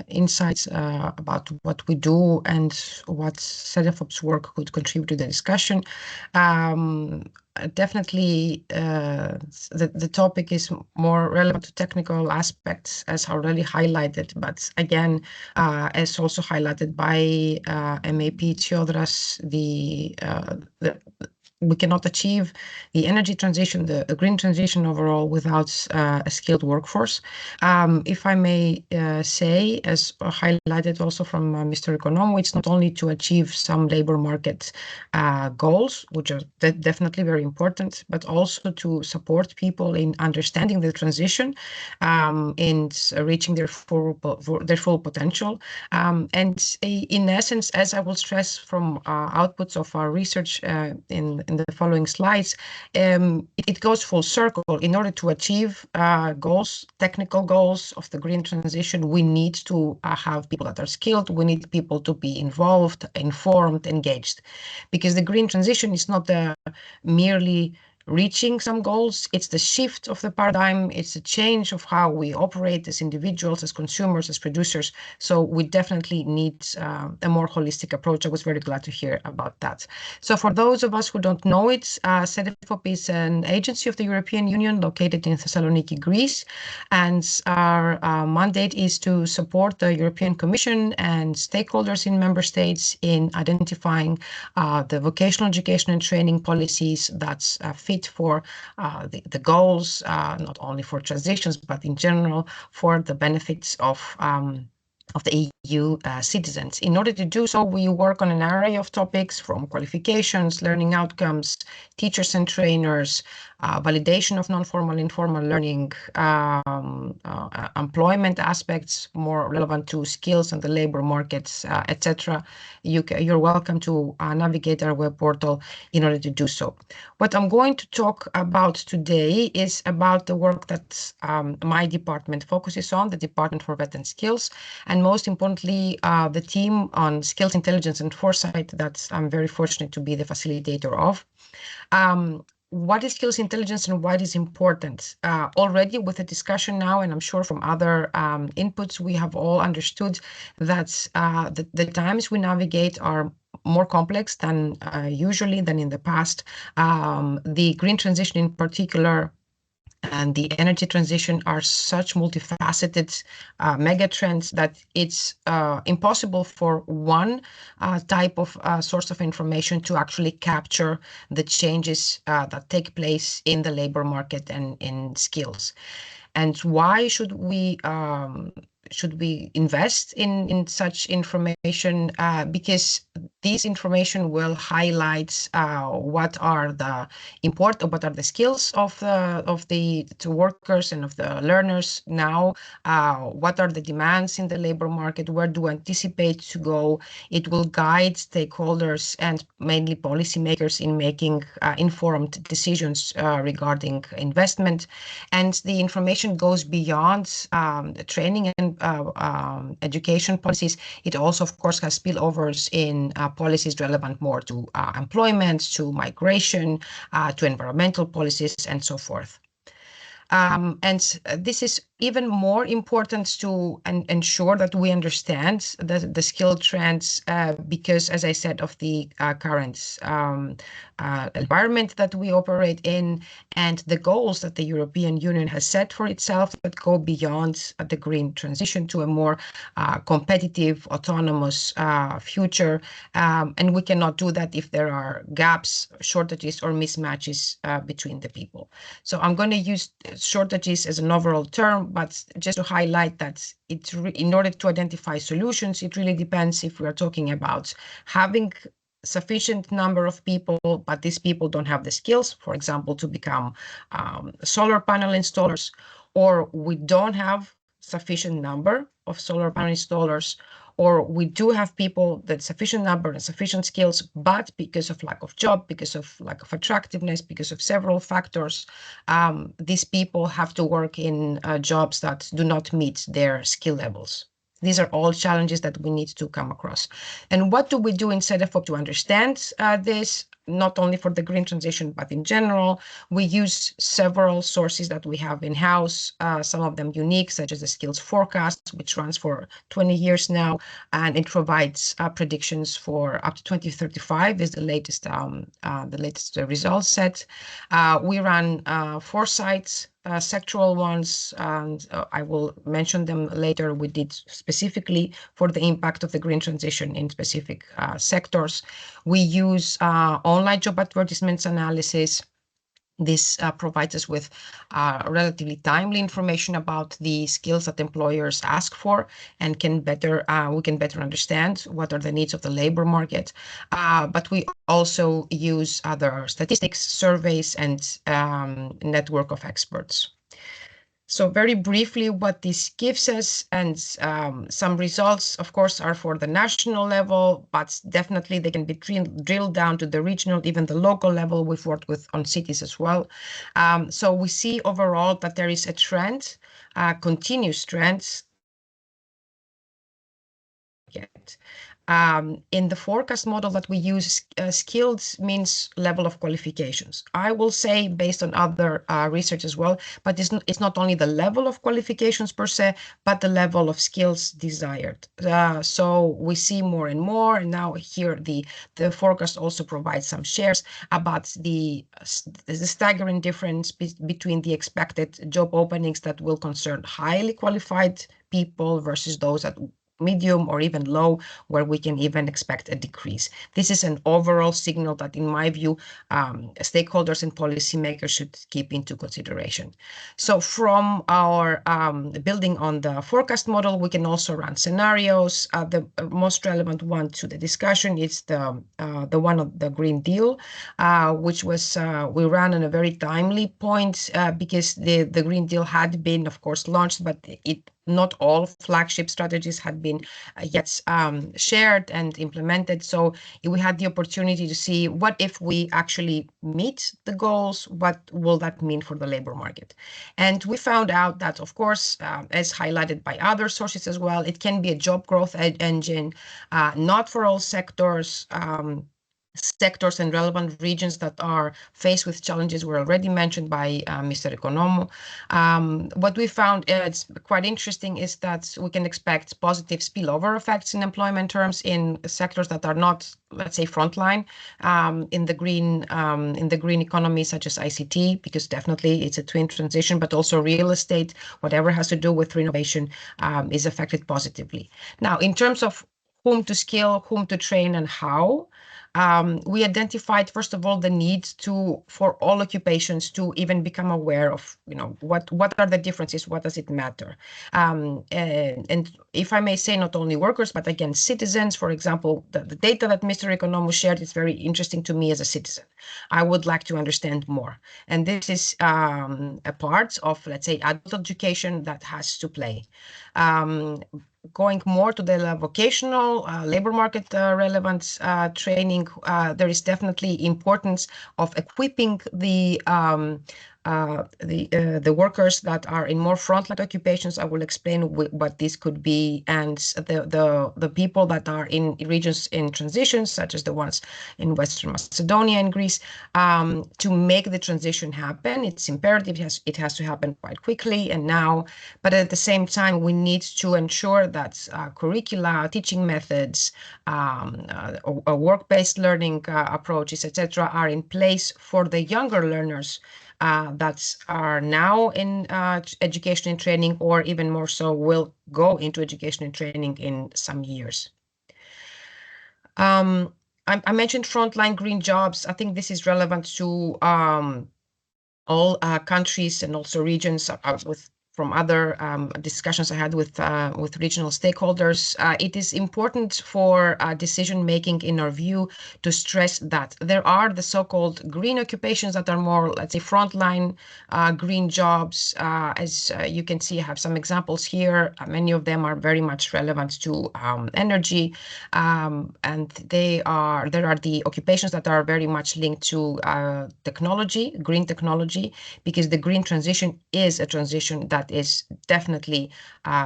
insights about what we do and what CEDEFOP's work could contribute to the discussion. Definitely, the topic is more relevant to technical aspects, as already highlighted, but again, as also highlighted by MAP Tsiodras, we cannot achieve the energy transition, the green transition overall, without a skilled workforce. If I may say, as highlighted also from Mr. Economou, it's not only to achieve some labor market goals, which are definitely very important, but also to support people in understanding the transition, in reaching their full potential. And in essence, as I will stress from outputs of our research in the following slides, it goes full circle. In order to achieve goals, technical goals of the green transition, we need to have people that are skilled. We need people to be involved, informed, engaged, because the green transition is not merely reaching some goals. It's the shift of the paradigm. It's a change of how we operate as individuals, as consumers, as producers. So we definitely need a more holistic approach. I was very glad to hear about that. So for those of us who don't know it, CEDEFOP is an agency of the European Union located in Thessaloniki, Greece. And our mandate is to support the European Commission and stakeholders in member states in identifying the vocational education and training policies that fit for the goals, not only for transitions, but in general for the benefits of the EU citizens. In order to do so, we work on an array of topics from qualifications, learning outcomes, teachers and trainers, validation of non-formal, informal learning, employment aspects more relevant to skills and the labor markets, etc. You're welcome to navigate our web portal in order to do so. What I'm going to talk about today is about the work that my department focuses on, the Department for Vet and Skills, and most importantly, the team on skills intelligence and foresight that I'm very fortunate to be the facilitator of. What is skills intelligence and why it is important? Already with the discussion now, and I'm sure from other inputs, we have all understood that the times we navigate are more complex than usually than in the past. The green transition in particular and the energy transition are such multifaceted mega trends that it's impossible for one type of source of information to actually capture the changes that take place in the labor market and in skills. And why should we invest in such information? Because this information will highlight what are the skills of the workers and of the learners now, what are the demands in the labor market, where do we anticipate to go. It will guide stakeholders and mainly policymakers in making informed decisions regarding investment. And the information goes beyond training and education policies. It also, of course, has spillovers in policies relevant more to employment, to migration, to environmental policies, and so forth. And this is even more important to ensure that we understand the skill trends because, as I said, of the current environment that we operate in and the goals that the European Union has set for itself that go beyond the green transition to a more competitive, autonomous future. And we cannot do that if there are gaps, shortages, or mismatches between the people. So I'm going to use shortages as an overall term, but just to highlight that in order to identify solutions, it really depends if we are talking about having sufficient number of people, but these people don't have the skills, for example, to become solar panel installers, or we don't have sufficient number of solar panel installers, or we do have people that sufficient number and sufficient skills, but because of lack of job, because of lack of attractiveness, because of several factors, these people have to work in jobs that do not meet their skill levels. These are all challenges that we need to come across. And what do we do in CEDEFOP to understand this? Not only for the green transition, but in general, we use several sources that we have in-house, some of them unique, such as the skills forecast, which runs for 20 years now, and it provides predictions for up to 2035 is the latest results set. We run foresights, sectoral ones, and I will mention them later. We did specifically for the impact of the green transition in specific sectors. We use online job advertisements analysis. This provides us with relatively timely information about the skills that employers ask for, and we can better understand what are the needs of the labor market. But we also use other statistics, surveys, and network of experts. So very briefly, what this gives us, and some results, of course, are for the national level, but definitely they can be drilled down to the regional, even the local level. We've worked on cities as well. So we see overall that there is a trend, continuous trends. In the forecast model that we use, skilled means level of qualifications. I will say, based on other research as well, but it's not only the level of qualifications per se, but the level of skills desired. So we see more and more, and now here the forecast also provides some shares about the staggering difference between the expected job openings that will concern highly qualified people versus those that medium or even low, where we can even expect a decrease. This is an overall signal that, in my view, stakeholders and policymakers should keep into consideration. So from our building on the forecast model, we can also run scenarios. The most relevant one to the discussion is the one of the Green Deal, which was we ran on a very timely point because the Green Deal had been, of course, launched, but not all flagship strategies had been yet shared and implemented. So we had the opportunity to see what if we actually meet the goals, what will that mean for the labor market? And we found out that, of course, as highlighted by other sources as well, it can be a job growth engine, not for all sectors. Sectors and relevant regions that are faced with challenges were already mentioned by Mr. Economou. What we found is quite interesting is that we can expect positive spillover effects in employment terms in sectors that are not, let's say, frontline in the green economy, such as ICT, because definitely it's a twin transition, but also real estate, whatever has to do with renovation, is affected positively. Now, in terms of whom to skill, whom to train, and how, we identified, first of all, the need for all occupations to even become aware of, what are the differences, what does it matter? And if I may say, not only workers, but again, citizens, for example, the data that Mr. Economou shared is very interesting to me as a citizen. I would like to understand more. And this is a part of, let's say, adult education that has to play. Going more to the vocational labor market relevance training, there is definitely importance of equipping the the workers that are in more frontline occupations. I will explain what this could be, and the people that are in regions in transition, such as the ones in Western Macedonia and Greece, to make the transition happen. It's imperative. It has to happen quite quickly and now, but at the same time, we need to ensure that curricula, teaching methods, work-based learning approaches, etc., are in place for the younger learners that are now in education and training, or even more so will go into education and training in some years. I mentioned frontline green jobs. I think this is relevant to all countries and also regions from other discussions I had with regional stakeholders. It is important for decision making, in our view, to stress that there are the so-called green occupations that are more, let's say, frontline green jobs. As you can see, I have some examples here. Many of them are very much relevant to energy, and there are the occupations that are very much linked to technology, green technology, because the green transition is a transition that is definitely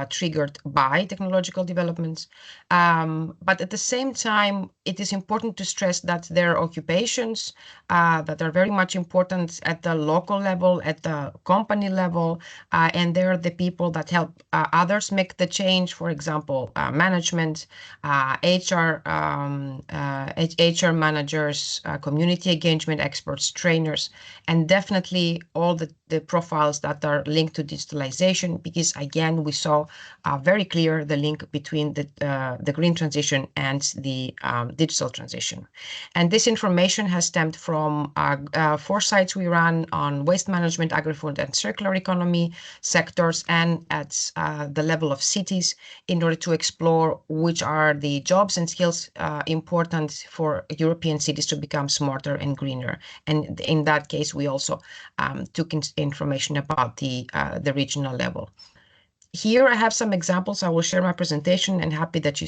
triggered by technological developments. But at the same time, it is important to stress that there are occupations that are very much important at the local level, at the company level, and they're the people that help others make the change. For example, management, HR managers, community engagement experts, trainers, and definitely all the profiles that are linked to digitalization, because again, we saw very clear the link between the green transition and the digital transition. And this information has stemmed from 4 sites we run on waste management, agri-food and circular economy sectors, and at the level of cities, in order to explore which are the jobs and skills important for European cities to become smarter and greener. And in that case, we also took information about the regional level. Here I have some examples. I will share my presentation, and happy that you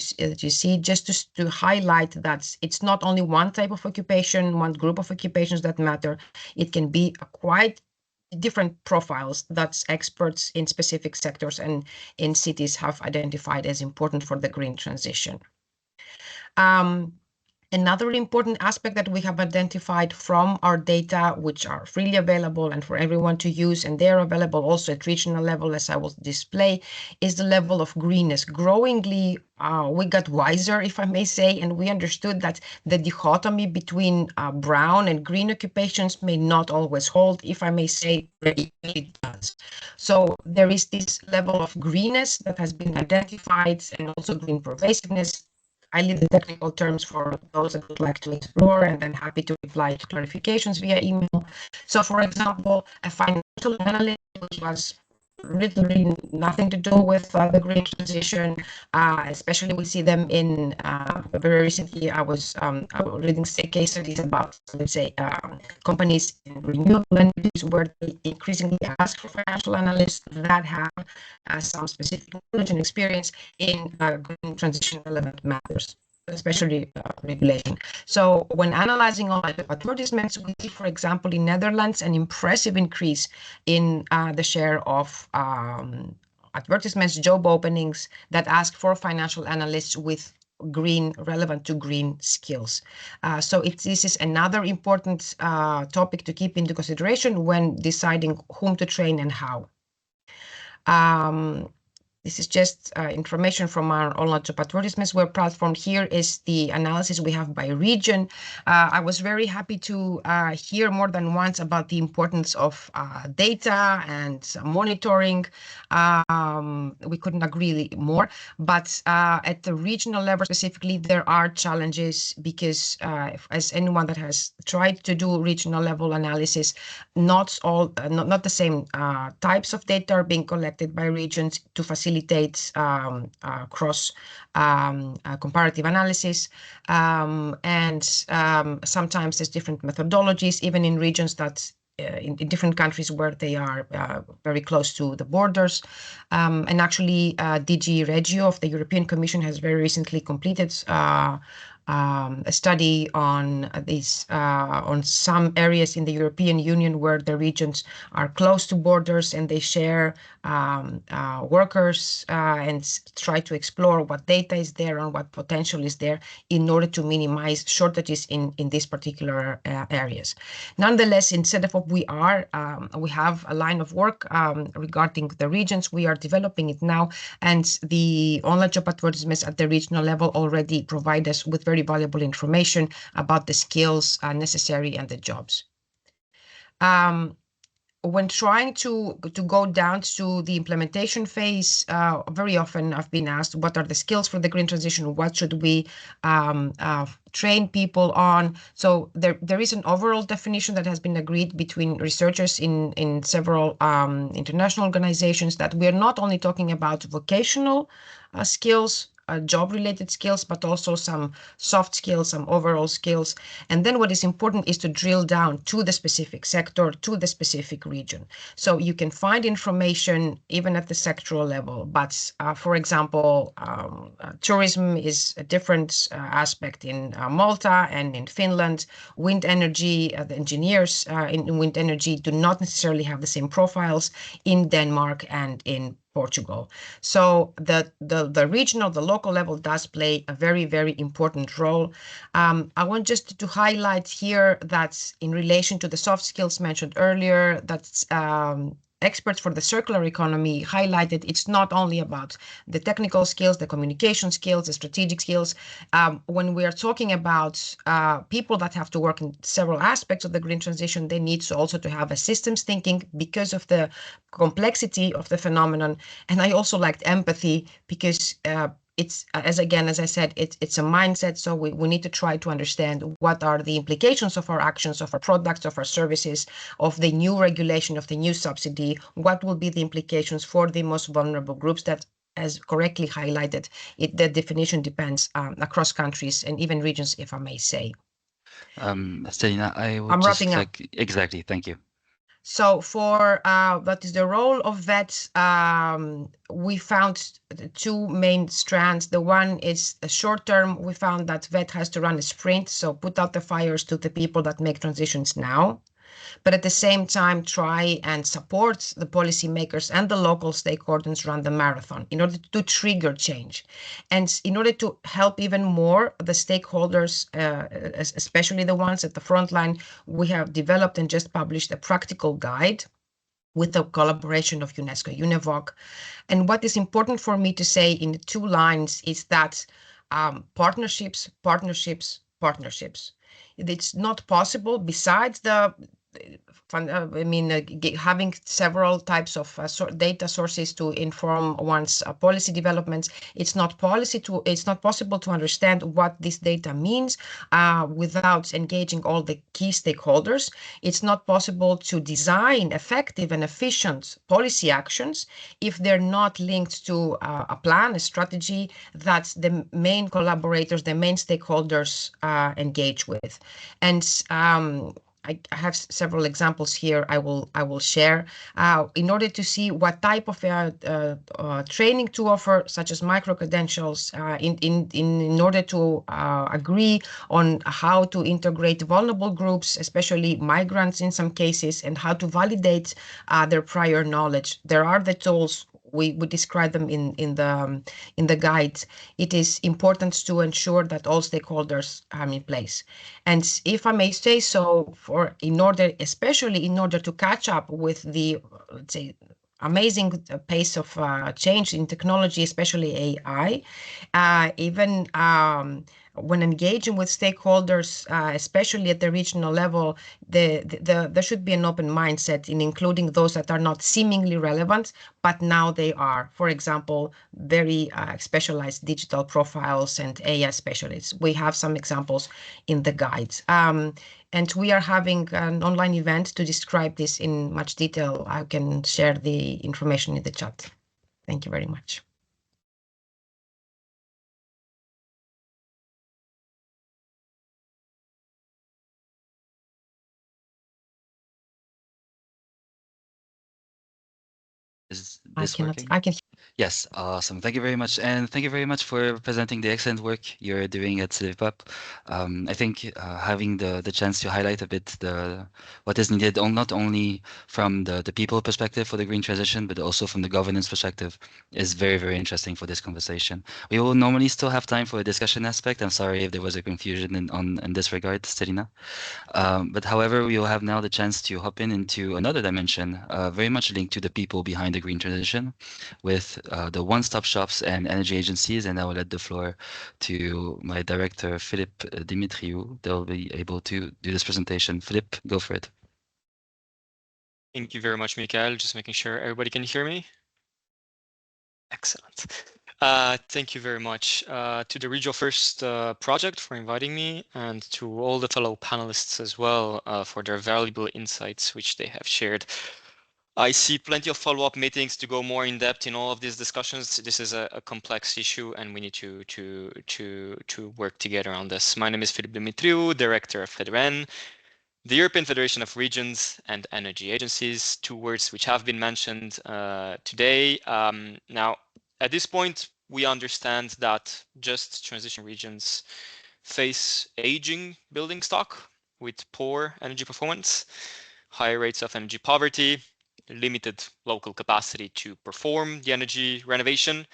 see, just to highlight that it's not only one type of occupation, one group of occupations that matter. It can be a quite different profiles that experts in specific sectors and in cities have identified as important for the green transition. Another important aspect that we have identified from our data, which are freely available and for everyone to use, and they're available also at regional level, as I will display, is the level of greenness. Growingly, we got wiser, if I may say, and we understood that the dichotomy between brown and green occupations may not always hold, if I may say, it does. So there is this level of greenness that has been identified, and also green pervasiveness. I leave the technical terms for those that would like to explore, and then happy to reply to clarifications via email. So, for example, a financial analyst, which was literally nothing to do with the green transition, especially we see them in very recently. I was reading case studies about, let's say, companies in renewable energies where they increasingly ask for financial analysts that have some specific knowledge and experience in green transition relevant matters, especially regulation. So when analyzing all the advertisements, we see, for example, in Netherlands, an impressive increase in the share of advertisements, job openings that ask for financial analysts with relevant to green skills. So this is another important topic to keep into consideration when deciding whom to train and how. This is just information from our online job advertisements web platform. Here is the analysis we have by region. I was very happy to hear more than once about the importance of data and monitoring. We couldn't agree more, but at the regional level specifically, there are challenges because as anyone that has tried to do regional level analysis, not the same types of data are being collected by regions to facilitate cross comparative analysis, and sometimes there's different methodologies, even in regions that in different countries where they are very close to the borders. And actually, DG Regio of the European Commission has very recently completed a study on these on some areas in the European Union where the regions are close to borders and they share workers and try to explore what data is there and what potential is there in order to minimize shortages in these particular areas. Nonetheless, in CEDEFOP, we have a line of work regarding the regions. We are developing it now, and the online job advertisements at the regional level already provide us with very valuable information about the skills necessary and the jobs. When trying to go down to the implementation phase, very often I've been asked, what are the skills for the green transition? What should we train people on? So there is an overall definition that has been agreed between researchers in several international organizations that we are not only talking about vocational skills, job-related skills, but also some soft skills, some overall skills. And then what is important is to drill down to the specific sector, to the specific region. So you can find information even at the sectoral level, but for example, tourism is a different aspect in Malta and in Finland. Wind energy, the engineers in wind energy do not necessarily have the same profiles in Denmark and in Portugal. So the regional, the local level does play a very, very important role. I want just to highlight here that in relation to the soft skills mentioned earlier, that experts for the circular economy highlighted it's not only about the technical skills, the communication skills, the strategic skills. When we are talking about people that have to work in several aspects of the green transition, they need also to have a systems thinking because of the complexity of the phenomenon. And I also liked empathy because it's, as I said, it's a mindset. So we need to try to understand what are the implications of our actions, of our products, of our services, of the new regulation, of the new subsidy. What will be the implications for the most vulnerable groups that, as correctly highlighted, the definition depends across countries and even regions, if I may say. Stelina, I would I'm just wrapping up. like, exactly, thank you. So for what is the role of VET, we found two main strands. The one is a short term. We found that VET has to run a sprint, so put out the fires to the people that make transitions now. But at the same time, try and support the policymakers and the local stakeholders run the marathon in order to trigger change. And in order to help even more the stakeholders, especially the ones at the front line, we have developed and just published a practical guide with the collaboration of UNESCO, UNEVOC. And what is important for me to say in 2 lines is that partnerships. It's not possible besides the having several types of data sources to inform one's policy developments. It's not possible to understand what this data means without engaging all the key stakeholders. It's not possible to design effective and efficient policy actions if they're not linked to a plan, a strategy that the main collaborators, the main stakeholders engage with. And I have several examples here I will share in order to see what type of training to offer, such as micro-credentials, in order to agree on how to integrate vulnerable groups, especially migrants in some cases, and how to validate their prior knowledge. There are the tools. We describe them in the guide. It is important to ensure that all stakeholders are in place. And if I may say so, especially in order to catch up with the, let's say, amazing pace of change in technology, especially AI, even when engaging with stakeholders, especially at the regional level, there should be an open mindset in including those that are not seemingly relevant, but now they are. For example, very specialized digital profiles and AI specialists. We have some examples in the guides. And we are having an online event to describe this in much detail. I can share the information in the chat. Thank you very much. Is this working? I can. Yes, awesome. Thank you very much. And thank you very much for presenting the excellent work you're doing at CivPub. I think having the chance to highlight a bit what is needed, not only from the people perspective for the green transition, but also from the governance perspective is very, very interesting for this conversation. We will normally still have time for a discussion aspect. I'm sorry if there was a confusion in this regard, Serena. But however, we will have now the chance to hop into another dimension, very much linked to the people behind the green transition, with the one-stop shops and energy agencies. And I will let the floor to my director, Philippe Dimitriou. They'll be able to do this presentation. Philippe, go for it. Thank you very much, Mikael. Just making sure everybody can hear me. Excellent. Thank you very much to the Regiost project for inviting me, and to all the fellow panelists as well for their valuable insights which they have shared. I see plenty of follow-up meetings to go more in depth in all of these discussions. This is a complex issue, and we need to work together on this. My name is Philippe Dimitriou, Director of FEDEREN, the European Federation of Regions and Energy Agencies, two words which have been mentioned today. Now, at this point, we understand that just transition regions face aging building stock with poor energy performance, high rates of energy poverty, limited local capacity to perform the energy renovation.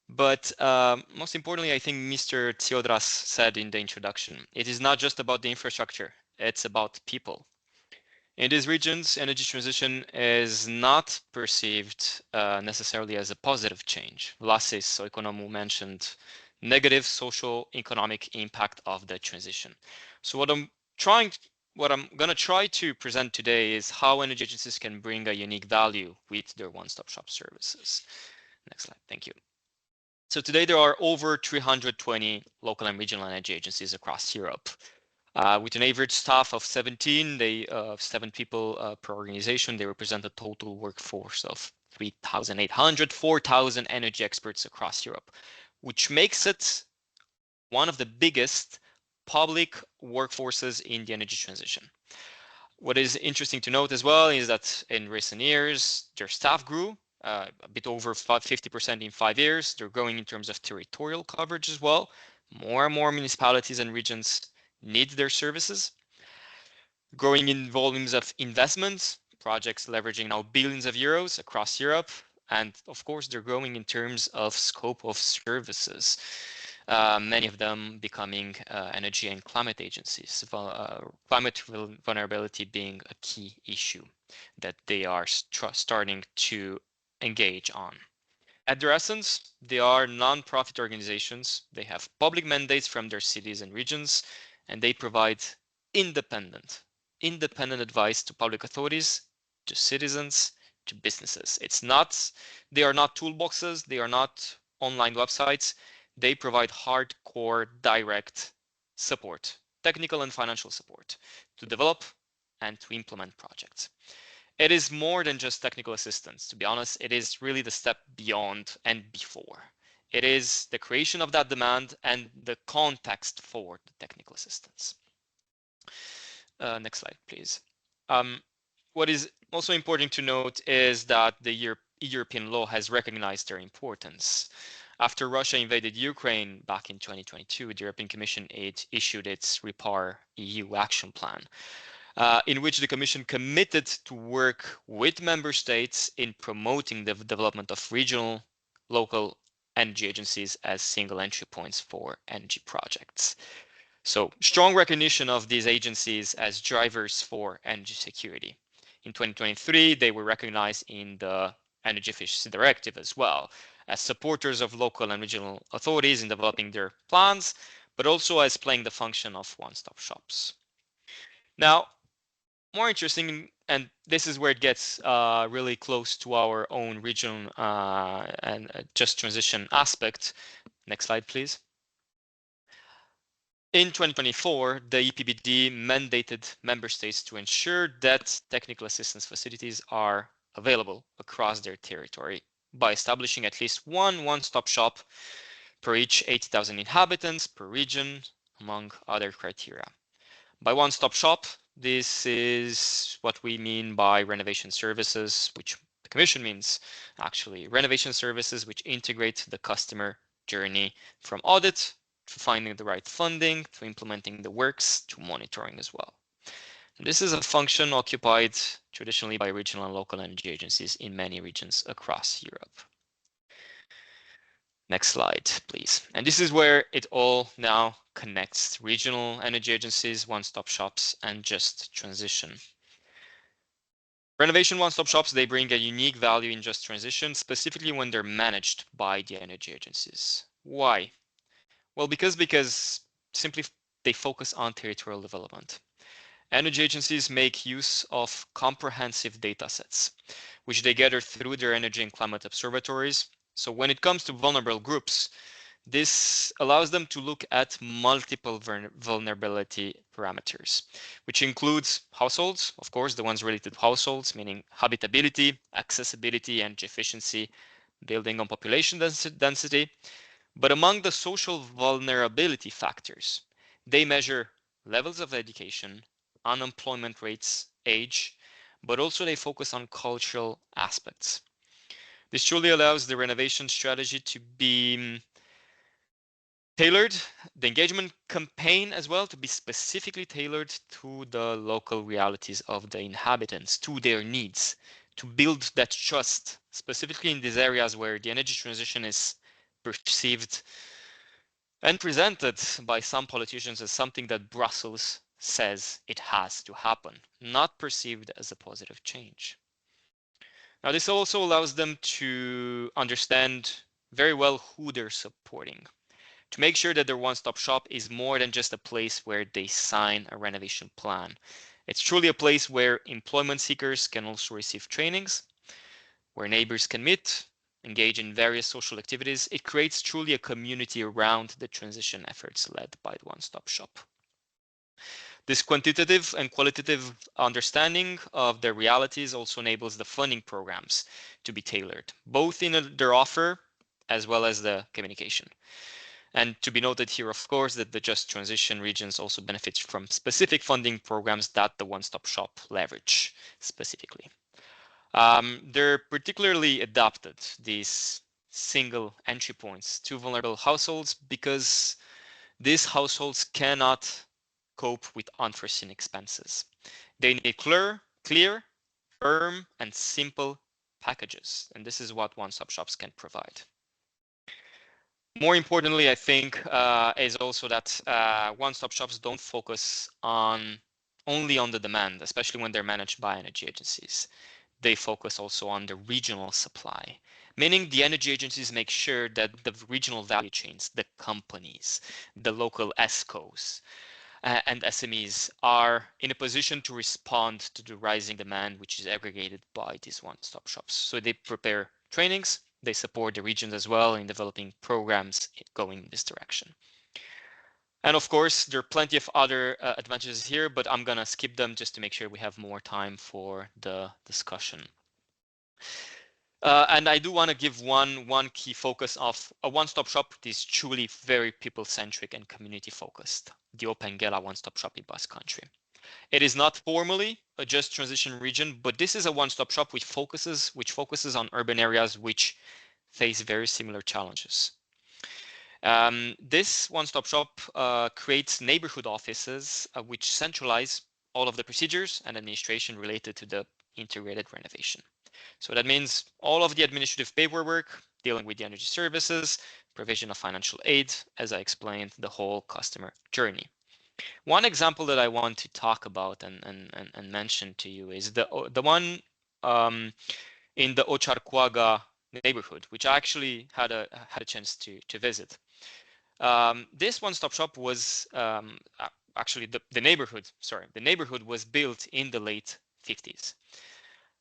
But most importantly, I think Mr. Theodras said in the introduction, it is not just about the infrastructure, it's about people. In these regions, energy transition is not perceived necessarily as a positive change. Lassis Oikonomou mentioned negative social economic impact of the transition. So what I'm going to try to present today is how energy agencies can bring a unique value with their one-stop shop services. Next slide, thank you. So today there are over 320 local and regional energy agencies across Europe. With an average staff of 17, 7 people per organization, they represent a total workforce of 3,800, 4,000 energy experts across Europe, which makes it one of the biggest public workforces in the energy transition. What is interesting to note as well is that in recent years, their staff grew a bit over 50% in 5 years. They're growing in terms of territorial coverage as well. More and more municipalities and regions need their services. Growing in volumes of investments, projects leveraging now billions of euros across Europe. And of course, they're growing in terms of scope of services. Many of them becoming energy and climate agencies, climate vulnerability being a key issue that they are starting to engage on. At their essence, they are non-profit organizations. They have public mandates from their cities and regions, and they provide independent advice to public authorities, to citizens, to businesses. They are not toolboxes, they are not online websites. They provide hardcore direct support, technical and financial support, to develop and to implement projects. It is more than just technical assistance. To be honest, it is really the step beyond and before. It is the creation of that demand and the context for the technical assistance. Next slide, please. What is also important to note is that the European law has recognized their importance. After Russia invaded Ukraine back in 2022, the European Commission issued its REPAR EU action plan, in which the Commission committed to work with member states in promoting the development of regional, local energy agencies as single entry points for energy projects. So strong recognition of these agencies as drivers for energy security. In 2023, they were recognized in the Energy Efficiency Directive as well as supporters of local and regional authorities in developing their plans, but also as playing the function of one-stop shops. Now, more interesting, and this is where it gets really close to our own region and just transition aspect. Next slide, please. In 2024, the EPBD mandated member states to ensure that technical assistance facilities are available across their territory by establishing at least one-stop shop per each 80,000 inhabitants per region, among other criteria. By one-stop shop, this is what we mean by renovation services, which The commission means actually renovation services which integrate the customer journey from audit to finding the right funding, to implementing the works, to monitoring as well. And this is a function occupied traditionally by regional and local energy agencies in many regions across Europe. Next slide, please. And this is where it all now connects: regional energy agencies, one-stop shops, and just transition. Renovation one-stop shops, they bring a unique value in just transition, specifically when they're managed by the energy agencies. Why? Well, because simply they focus on territorial development. Energy agencies make use of comprehensive data sets, which they gather through their energy and climate observatories. So when it comes to vulnerable groups, this allows them to look at multiple vulnerability parameters, which includes households, of course, the ones related to households, meaning habitability, accessibility, energy efficiency, building on population density. But among the social vulnerability factors, they measure levels of education, unemployment rates, age, but also they focus on cultural aspects. This truly allows the renovation strategy to be tailored, the engagement campaign as well, to be specifically tailored to the local realities of the inhabitants, to their needs, to build that trust, specifically in these areas where the energy transition is perceived and presented by some politicians as something that Brussels says it has to happen, not perceived as a positive change. Now, this also allows them to understand very well who they're supporting, to make sure that their one-stop shop is more than just a place where they sign a renovation plan. It's truly a place where employment seekers can also receive trainings, where neighbors can meet, engage in various social activities. It creates truly a community around the transition efforts led by the one-stop shop. This quantitative and qualitative understanding of the realities also enables the funding programs to be tailored, both in their offer as well as the communication. And to be noted here, of course, that the just transition regions also benefit from specific funding programs that the one-stop shop leverage specifically. They're particularly adapted, these single entry points, to vulnerable households because these households cannot cope with unforeseen expenses. They need clear, firm, and simple packages, and this is what one-stop shops can provide. More importantly, I think, is also that one-stop shops don't focus only on the demand, especially when they're managed by energy agencies. They focus also on the regional supply, meaning the energy agencies make sure that the regional value chains, the companies, the local ESCOs, and SMEs are in a position to respond to the rising demand, which is aggregated by these one-stop shops. So they prepare trainings, they support the regions as well in developing programs going in this direction. And of course, there are plenty of other advantages here, but I'm gonna skip them just to make sure we have more time for the discussion. And I do want to give one key focus of a one-stop shop that is truly very people-centric and community-focused, the Opengela one-stop shop in Basque Country. It is not formally a just transition region, but this is a one-stop shop which focuses on urban areas which face very similar challenges. This one-stop shop creates neighborhood offices which centralize all of the procedures and administration related to the integrated renovation. So that means all of the administrative paperwork dealing with the energy services, provision of financial aid, as I explained, the whole customer journey. One example that I want to talk about and mention to you is the one in the Ocharcoaga neighborhood, which I actually had a chance to visit. This one-stop shop was actually the neighborhood was built in the late 50s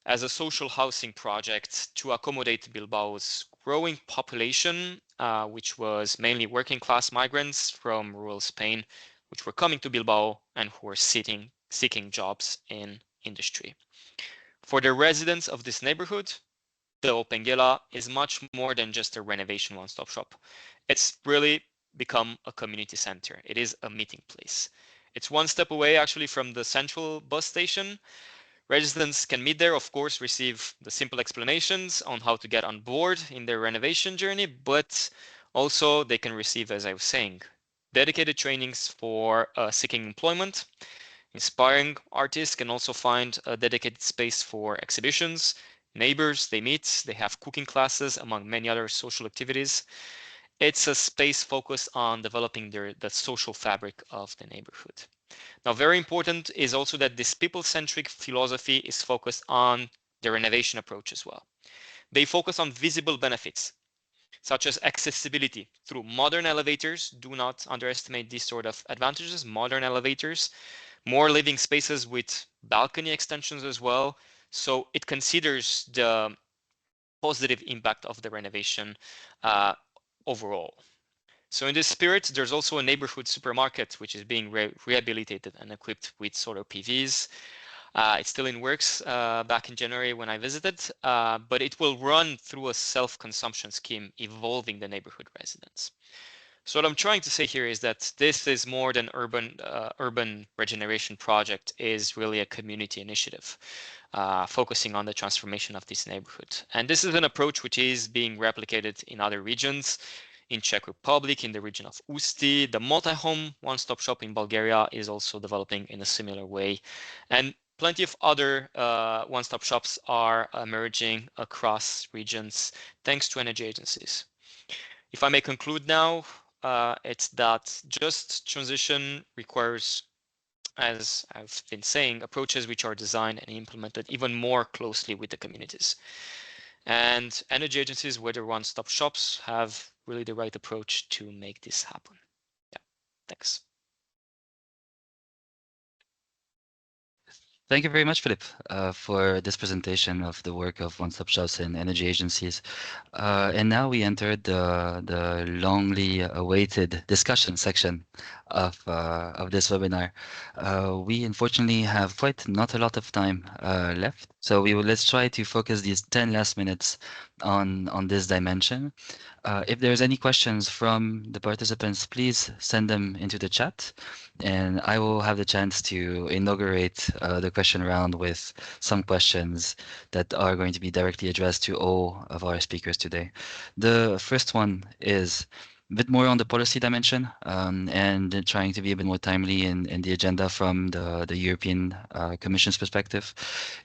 as a social housing project to accommodate Bilbao's growing population, which was mainly working class migrants from rural Spain, which were coming to Bilbao and who were seeking jobs in industry. For the residents of this neighborhood, the Opengela is much more than just a renovation one-stop shop. It's really become a community center. It is a meeting place. It's one step away actually from the central bus station, Residents can meet there, of course, receive the simple explanations on how to get on board in their renovation journey, but also they can receive, as I was saying, dedicated trainings for seeking employment. Inspiring artists can also find a dedicated space for exhibitions. Neighbors they meet, they have cooking classes, among many other social activities. It's a space focused on developing the social fabric of the neighborhood. Now, very important is also that this people-centric philosophy is focused on the renovation approach as well. They focus on visible benefits, such as accessibility through modern elevators. Do not underestimate these sort of advantages. Modern elevators, more living spaces with balcony extensions as well. So it considers the positive impact of the renovation overall. So in this spirit, there's also a neighborhood supermarket, which is being rehabilitated and equipped with solar PVs. It's still in works back in January when I visited, but it will run through a self-consumption scheme involving the neighborhood residents. So what I'm trying to say here is that this is more than urban regeneration project, is really a community initiative focusing on the transformation of this neighborhood. And this is an approach which is being replicated in other regions. In Czech Republic, in the region of Ústí, the multi-home one-stop shop in Bulgaria is also developing in a similar way. And plenty of other one-stop shops are emerging across regions thanks to energy agencies. If I may conclude now, it's that just transition requires, as I've been saying, approaches which are designed and implemented even more closely with the communities. And energy agencies, whether one-stop shops, have really the right approach to make this happen. Yeah, thanks. Thank you very much, Philip, for this presentation of the work of one-stop shops and energy agencies. And now we entered the longly awaited discussion section of this webinar. We unfortunately have quite not a lot of time left, so let's try to focus these 10 last minutes on this dimension. If there's any questions from the participants, please send them into the chat, and I will have the chance to inaugurate the question round with some questions that are going to be directly addressed to all of our speakers today. The first one is a bit more on the policy dimension, and trying to be a bit more timely in the agenda from the European Commission's perspective,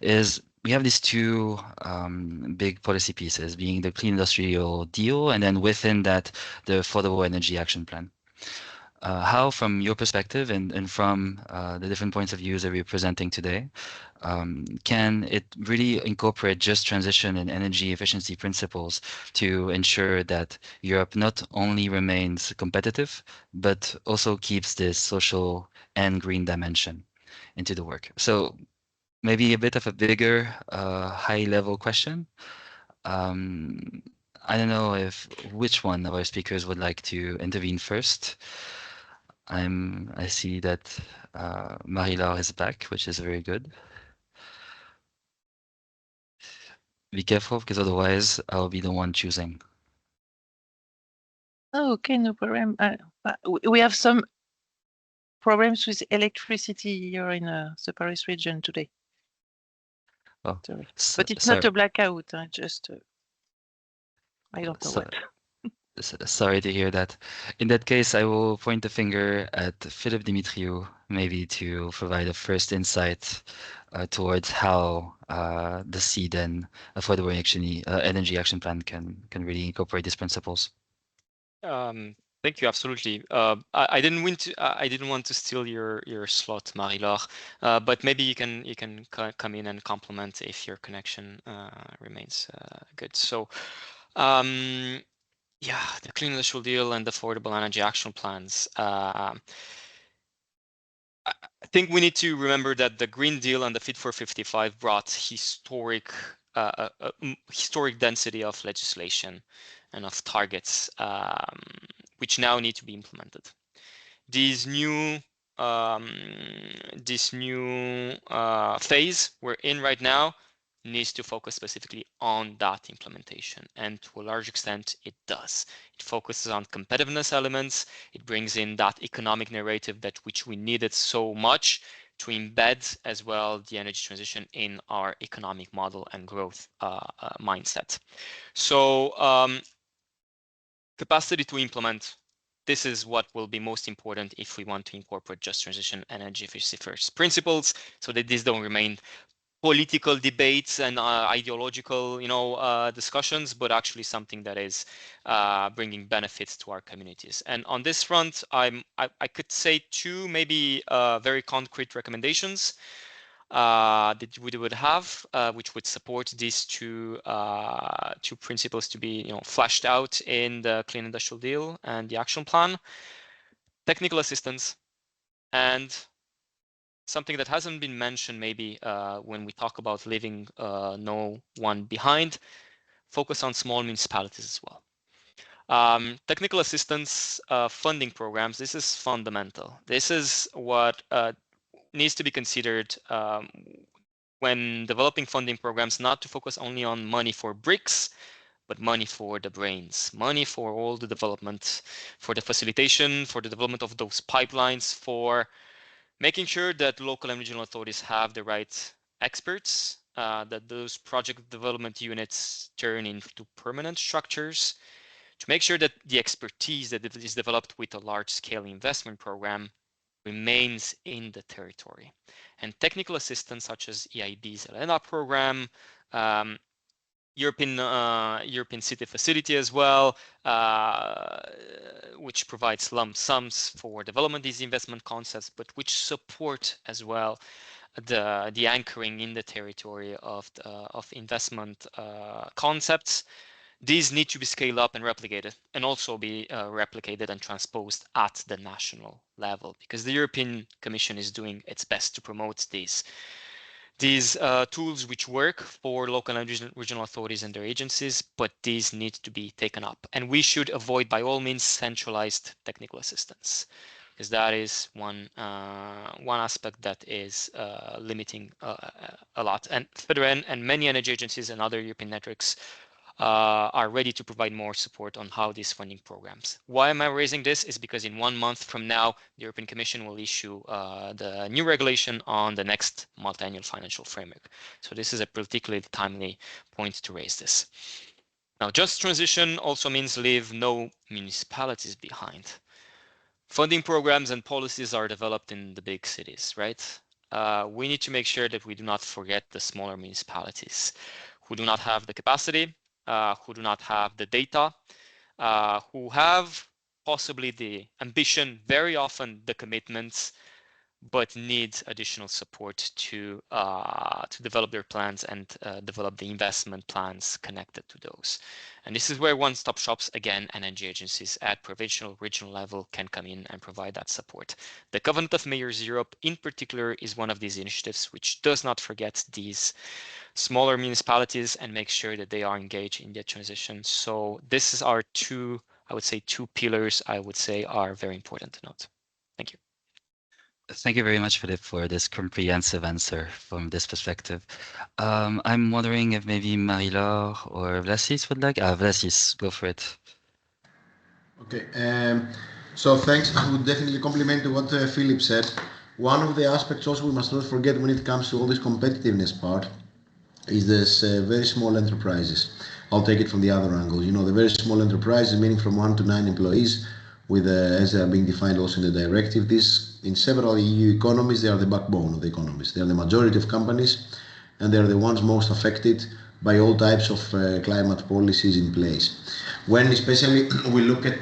is we have these two big policy pieces, being the Clean Industrial Deal, and then within that, the Affordable Energy Action Plan. How, from your perspective and from the different points of views that we're presenting today, can it really incorporate just transition and energy efficiency principles to ensure that Europe not only remains competitive, but also keeps this social and green dimension into the work? So maybe a bit of a bigger, high-level question. I don't know which one of our speakers would like to intervene first. I see that Marie-Laure is back, which is very good. Be careful, because otherwise I'll be the one choosing. Oh, okay, no problem. We have some problems with electricity here in the Paris region today. Oh, sorry. But it's not a blackout, just I don't know what. Sorry to hear that. In that case, I will point the finger at Philip Dimitriou, maybe to provide a first insight towards how the SEED and Affordable Energy Action Plan can really incorporate these principles. Thank you. Absolutely. I didn't want to steal your slot, Marie-Laure, but maybe you can come in and complement if your connection remains good. So. Yeah, the Clean Industrial Deal and the Affordable Energy Action Plans. I think we need to remember that the Green Deal and the Fit for 55 brought historic density of legislation and of targets, which now need to be implemented. This new phase we're in right now needs to focus specifically on that implementation, and to a large extent it does. It focuses on competitiveness elements. It brings in that economic narrative which we needed so much to embed as well the energy transition in our economic model and growth mindset. So capacity to implement, this is what will be most important if we want to incorporate just transition energy efficiency first principles, so that these don't remain political debates and ideological, discussions, but actually something that is bringing benefits to our communities. And on this front, I could say two maybe very concrete recommendations that we would have, which would support these two principles to be fleshed out in the Clean Industrial Deal and the action plan. Technical assistance, and something that hasn't been mentioned maybe when we talk about leaving no one behind, focus on small municipalities as well. Technical assistance funding programs, this is fundamental. This is what needs to be considered when developing funding programs, not to focus only on money for bricks, but money for the brains, money for all the development, for the facilitation, for the development of those pipelines, for making sure that local and regional authorities have the right experts, that those project development units turn into permanent structures, to make sure that the expertise that is developed with a large-scale investment program remains in the territory. And technical assistance such as EIB's ELENA program, European City Facility as well, which provides lump sums for development of these investment concepts, but which support as well the anchoring in the territory of investment concepts. These need to be scaled up and replicated, and also be replicated and transposed at the national level, because the European Commission is doing its best to promote these tools which work for local and regional authorities and their agencies, but these need to be taken up. And we should avoid, by all means, centralized technical assistance, because that is one aspect that is limiting a lot. And FEDEREN and many energy agencies and other European networks are ready to provide more support on how these funding programs. Why am I raising this? Is because in 1 month from now, the European Commission will issue the new regulation on the next multi-annual financial framework. So this is a particularly timely point to raise this. Now, just transition also means leave no municipalities behind. Funding programs and policies are developed in the big cities, right? We need to make sure that we do not forget the smaller municipalities who do not have the capacity, who do not have the data, who have possibly the ambition, very often the commitments, but need additional support to develop their plans and develop the investment plans connected to those. And this is where one-stop shops, again, energy agencies at provincial, regional level can come in and provide that support. The Covenant of Mayors Europe, in particular, is one of these initiatives which does not forget these smaller municipalities and make sure that they are engaged in the transition. So this is our two pillars, I would say, are very important to note. Thank you. Thank you very much, Philip, for this comprehensive answer from this perspective. I'm wondering if maybe Marie-Laure or Vlasis would like. Vlasis, go for it. Okay, so thanks. I would definitely compliment what Philip said. One of the aspects also we must not forget when it comes to all this competitiveness part is this very small enterprises. I'll take it from the other angle. You know, the very small enterprises, meaning from 1 to 9 employees, with as they are being defined also in the directive. This, in several EU economies, they are the backbone of the economies. They are the majority of companies, and they are the ones most affected by all types of climate policies in place. When especially we look at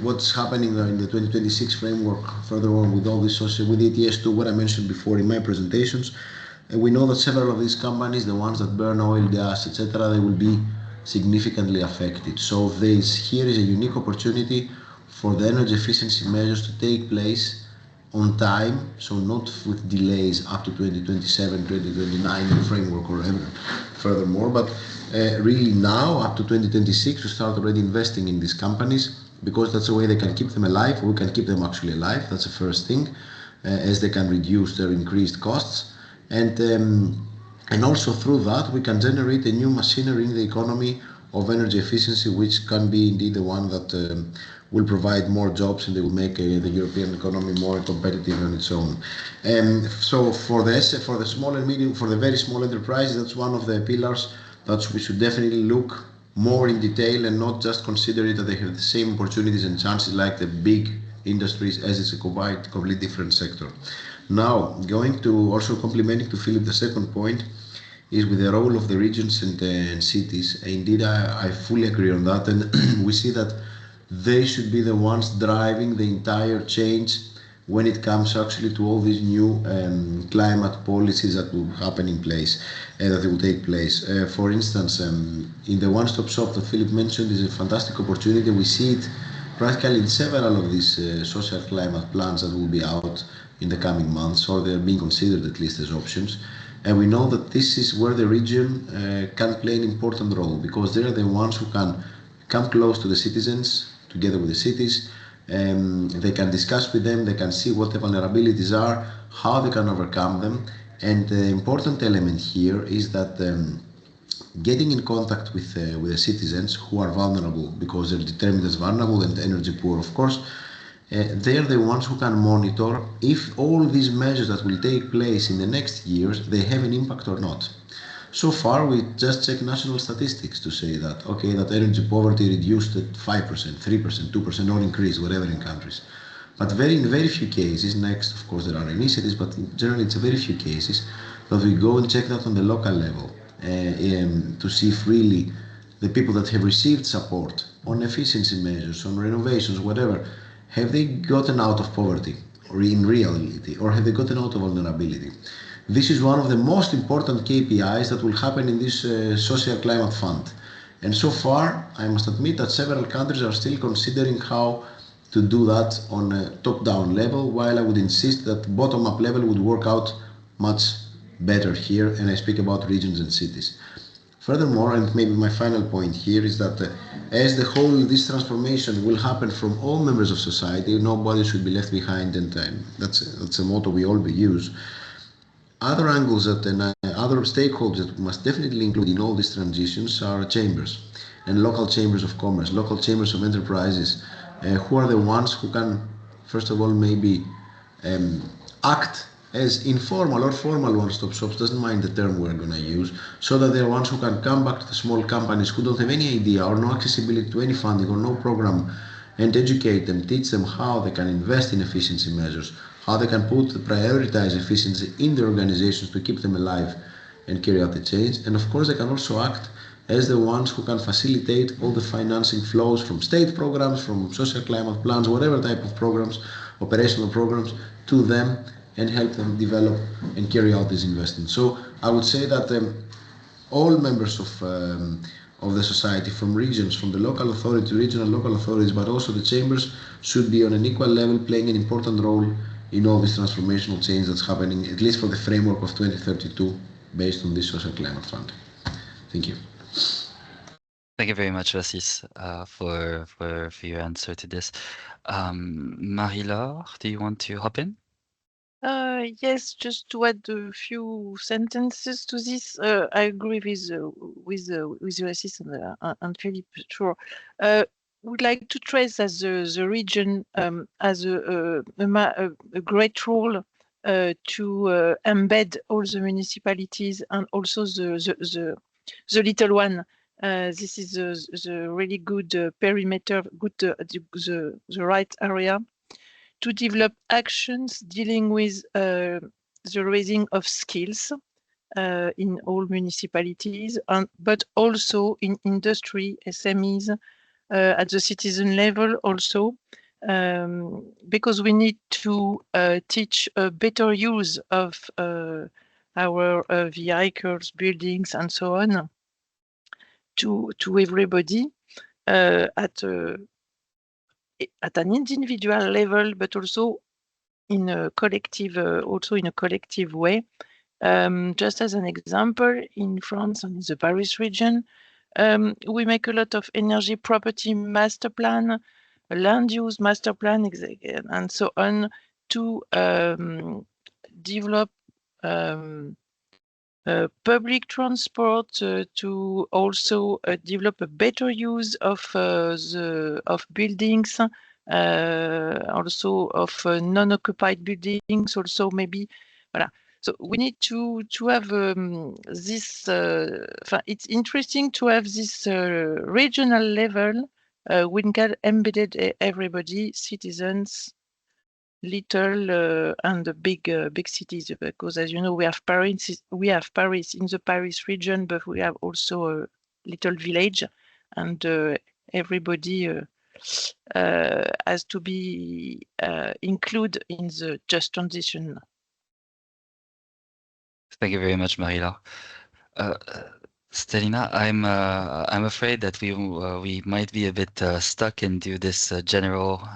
what's happening in the 2026 framework further on with all this social, with ETS2, what I mentioned before in my presentations, we know that several of these companies, the ones that burn oil, gas, etc., they will be significantly affected. So here is a unique opportunity for the energy efficiency measures to take place on time, so not with delays up to 2027, 2029 framework or ever furthermore, but really now up to 2026 to start already investing in these companies, because that's the way they can keep them alive, or we can keep them actually alive. That's the first thing, as they can reduce their increased costs. And also through that we can generate a new machinery in the economy of energy efficiency, which can be indeed the one that will provide more jobs and they will make the European economy more competitive on its own. So for the small and medium, for the very small enterprises, that's one of the pillars that we should definitely look more in detail and not just consider it that they have the same opportunities and chances like the big industries, as it's a completely different sector. Now, going to also complementing to Philip, the second point is with the role of the regions and cities. Indeed, I fully agree on that, and we see that they should be the ones driving the entire change when it comes actually to all these new climate policies that will happen in place, that will take place. For instance, in the one-stop shop that Philip mentioned is a fantastic opportunity. We see it practically in several of these social climate plans that will be out in the coming months, or they're being considered at least as options. And we know that this is where the region can play an important role, because they're the ones who can come close to the citizens together with the cities. They can discuss with them, they can see what the vulnerabilities are, how they can overcome them. And the important element here is that getting in contact with the citizens who are vulnerable, because they're determined as vulnerable and energy poor, of course, they're the ones who can monitor if all these measures that will take place in the next years, they have an impact or not. So far, we just check national statistics to say that, okay, that energy poverty reduced at 5%, 3%, 2%, or increased, whatever in countries. But in very few cases, next, of course, there are initiatives, but generally it's a very few cases that we go and check that on the local level to see if really the people that have received support on efficiency measures, on renovations, whatever, have they gotten out of poverty or in reality, or have they gotten out of vulnerability? This is one of the most important KPIs that will happen in this social climate fund. And so far, I must admit that several countries are still considering how to do that on a top-down level, while I would insist that bottom-up level would work out much better here, and I speak about regions and cities. Furthermore, and maybe my final point here is that as the whole, this transformation will happen from all members of society, nobody should be left behind, and that's a motto we all use. Other angles that other stakeholders that we must definitely include in all these transitions are chambers and local chambers of commerce, local chambers of enterprises, who are the ones who can, first of all, maybe act as informal or formal one-stop shops, doesn't mind the term we're going to use, so that they're ones who can come back to the small companies who don't have any idea or no accessibility to any funding or no program, and educate them, teach them how they can invest in efficiency measures, how they can prioritize efficiency in their organizations to keep them alive and carry out the change. And of course, they can also act as the ones who can facilitate all the financing flows from state programs, from social climate plans, whatever type of programs, operational programs, to them, and help them develop and carry out these investments. So I would say that all members of the society, from regions, from the local authority to regional local authorities, but also the chambers, should be on an equal level, playing an important role in all this transformational change that's happening, at least for the framework of 2032, based on this social climate fund. Thank you. Thank you very much, Vassis, for your answer to this. Marie-Laure, do you want to hop in? Yes, just to add a few sentences to this. I agree with Vassis and Philippe. Sure. Would like to trace as the region as a great role to embed all the municipalities and also the little one. This is the really good perimeter, the right area to develop actions dealing with the raising of skills in all municipalities, but also in industry, SMEs, at the citizen level also, because we need to teach a better use of our vehicles, buildings, and so on to everybody at an individual level, but also in a collective, way. Just as an example, in France and in the Paris region, we make a lot of energy property master plan, land use master plan, and so on, to develop public transport, to also develop a better use of buildings, also of non-occupied buildings, also maybe. Voilà. So we need to have this. It's interesting to have this regional level. We can get embedded everybody, citizens, little and the big cities, because as you know, we have Paris in the Paris region, but we have also a little village, and everybody has to be included in the just transition. Thank you very much, Marie-Laure. Stelina, I'm afraid that we might be a bit stuck into this general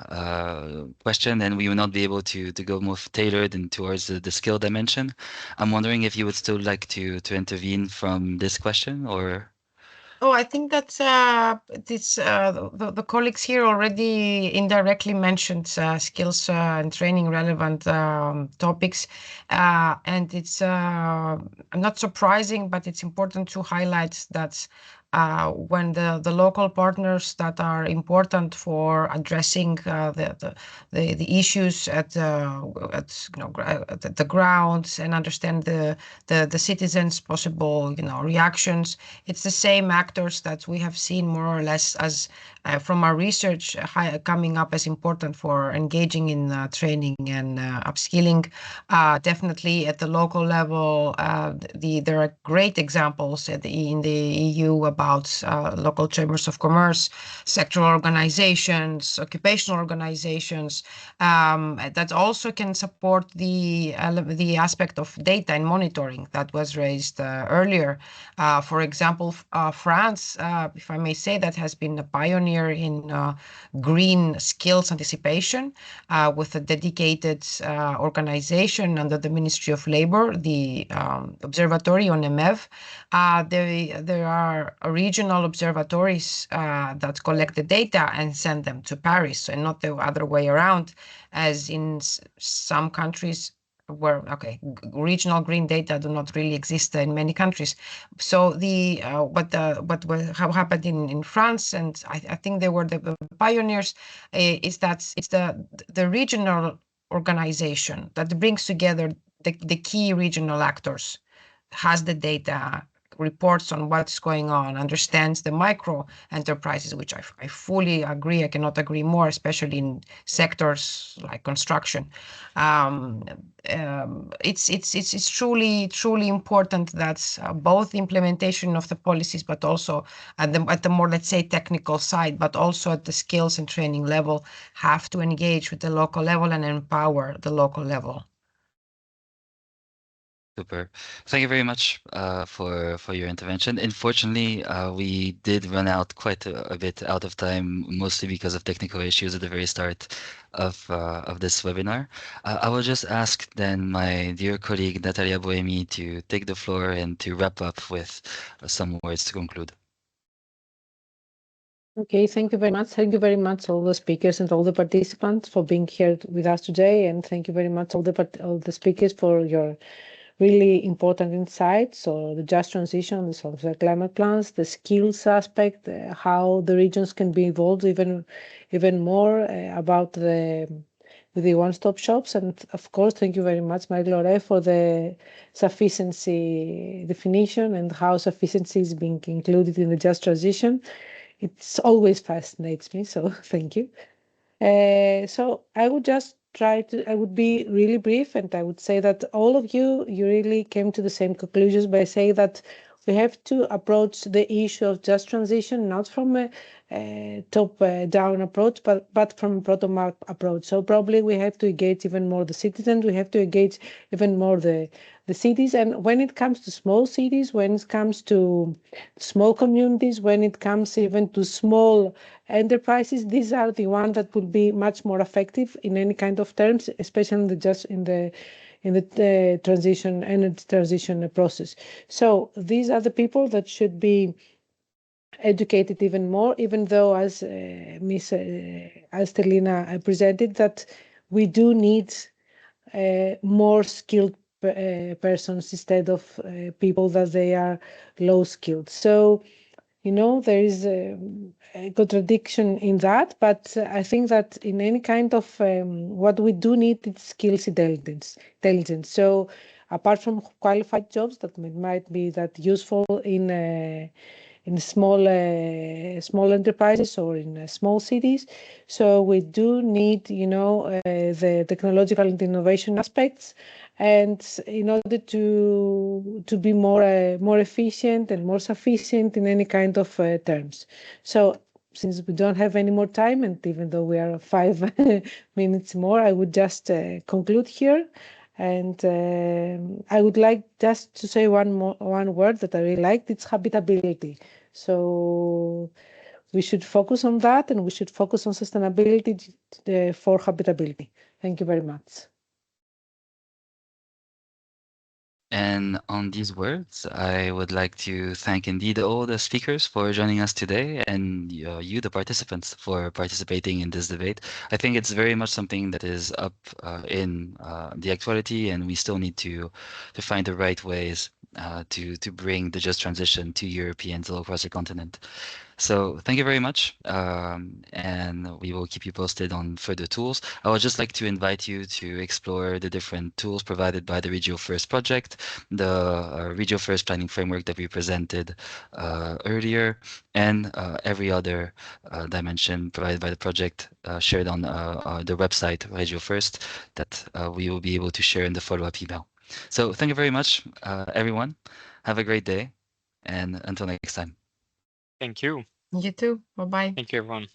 question, and we will not be able to go more tailored and towards the skill dimension. I'm wondering if you would still like to intervene from this question, or? Oh, I think that the colleagues here already indirectly mentioned skills and training relevant topics, and it's not surprising, but it's important to highlight that when the local partners that are important for addressing the issues at the grounds and understand the citizens' possible reactions, it's the same actors that we have seen more or less as from our research coming up as important for engaging in training and upskilling. Definitely at the local level, there are great examples in the EU about local chambers of commerce, sectoral organizations, occupational organizations that also can support the aspect of data and monitoring that was raised earlier. For example, France, if I may say, that has been a pioneer in green skills anticipation with a dedicated organization under the Ministry of Labor, the Observatory on EMEV. There are regional observatories that collect the data and send them to Paris, and not the other way around, as in some countries where regional green data do not really exist in many countries. So what happened in France, and I think they were the pioneers, is that it's the regional organization that brings together the key regional actors, has the data, reports on what's going on, understands the micro enterprises, which I fully agree. I cannot agree more, especially in sectors like construction. It's truly important that both the implementation of the policies, but also at the more, let's say, technical side, but also at the skills and training level, have to engage with the local level and empower the local level. Super. Thank you very much for your intervention. Unfortunately, we did run out quite a bit out of time, mostly because of technical issues at the very start of this webinar. I will just ask then my dear colleague Natalia Boemi to take the floor and to wrap up with some words to conclude. Okay, thank you very much. Thank you very much all the speakers and all the participants for being here with us today, and thank you very much all the speakers for your really important insights. So the just transition, so the climate plans, the skills aspect, how the regions can be involved even more about the one-stop shops, and of course, thank you very much, Marie-Laure, for the sufficiency definition and how sufficiency is being included in the just transition. It's always fascinates me, so thank you. So I would just I would be really brief, and I would say that all of you really came to the same conclusions by saying that we have to approach the issue of just transition not from a top-down approach, but from a bottom-up approach. So probably we have to engage even more the citizens, we have to engage even more the cities. And when it comes to small cities, when it comes to small communities, when it comes even to small enterprises, these are the ones that will be much more effective in any kind of terms, especially in the transition, energy transition process. So these are the people that should be educated even more, even though, as Ms. Stelina presented, that we do need more skilled persons instead of people that they are low skilled. So, you know, there is a contradiction in that, but I think that in any kind of what we do need is skills intelligence. So apart from qualified jobs that might be that useful in small enterprises or in small cities. So we do need, you know, the technological and innovation aspects, and in order to be more efficient and more sufficient in any kind of terms. So since we don't have any more time, and even though we are 5 minutes more, I would just conclude here. And I would like just to say one word that I really liked. It's habitability. So we should focus on that, and we should focus on sustainability for habitability. Thank you very much. And on these words, I would like to thank indeed all the speakers for joining us today, and you, the participants, for participating in this debate. I think it's very much something that is up in the actuality, and we still need to find the right ways to bring the just transition to Europeans all across the continent. So thank you very much, and we will keep you posted on further tools. I would just like to invite you to explore the different tools provided by the Regio First project, the Regio First planning framework that we presented earlier, and every other dimension provided by the project shared on the website Regio First that we will be able to share in the follow-up email. So thank you very much, everyone. Have a great day, and until next time. Thank you. You too. Bye-bye. Thank you, everyone.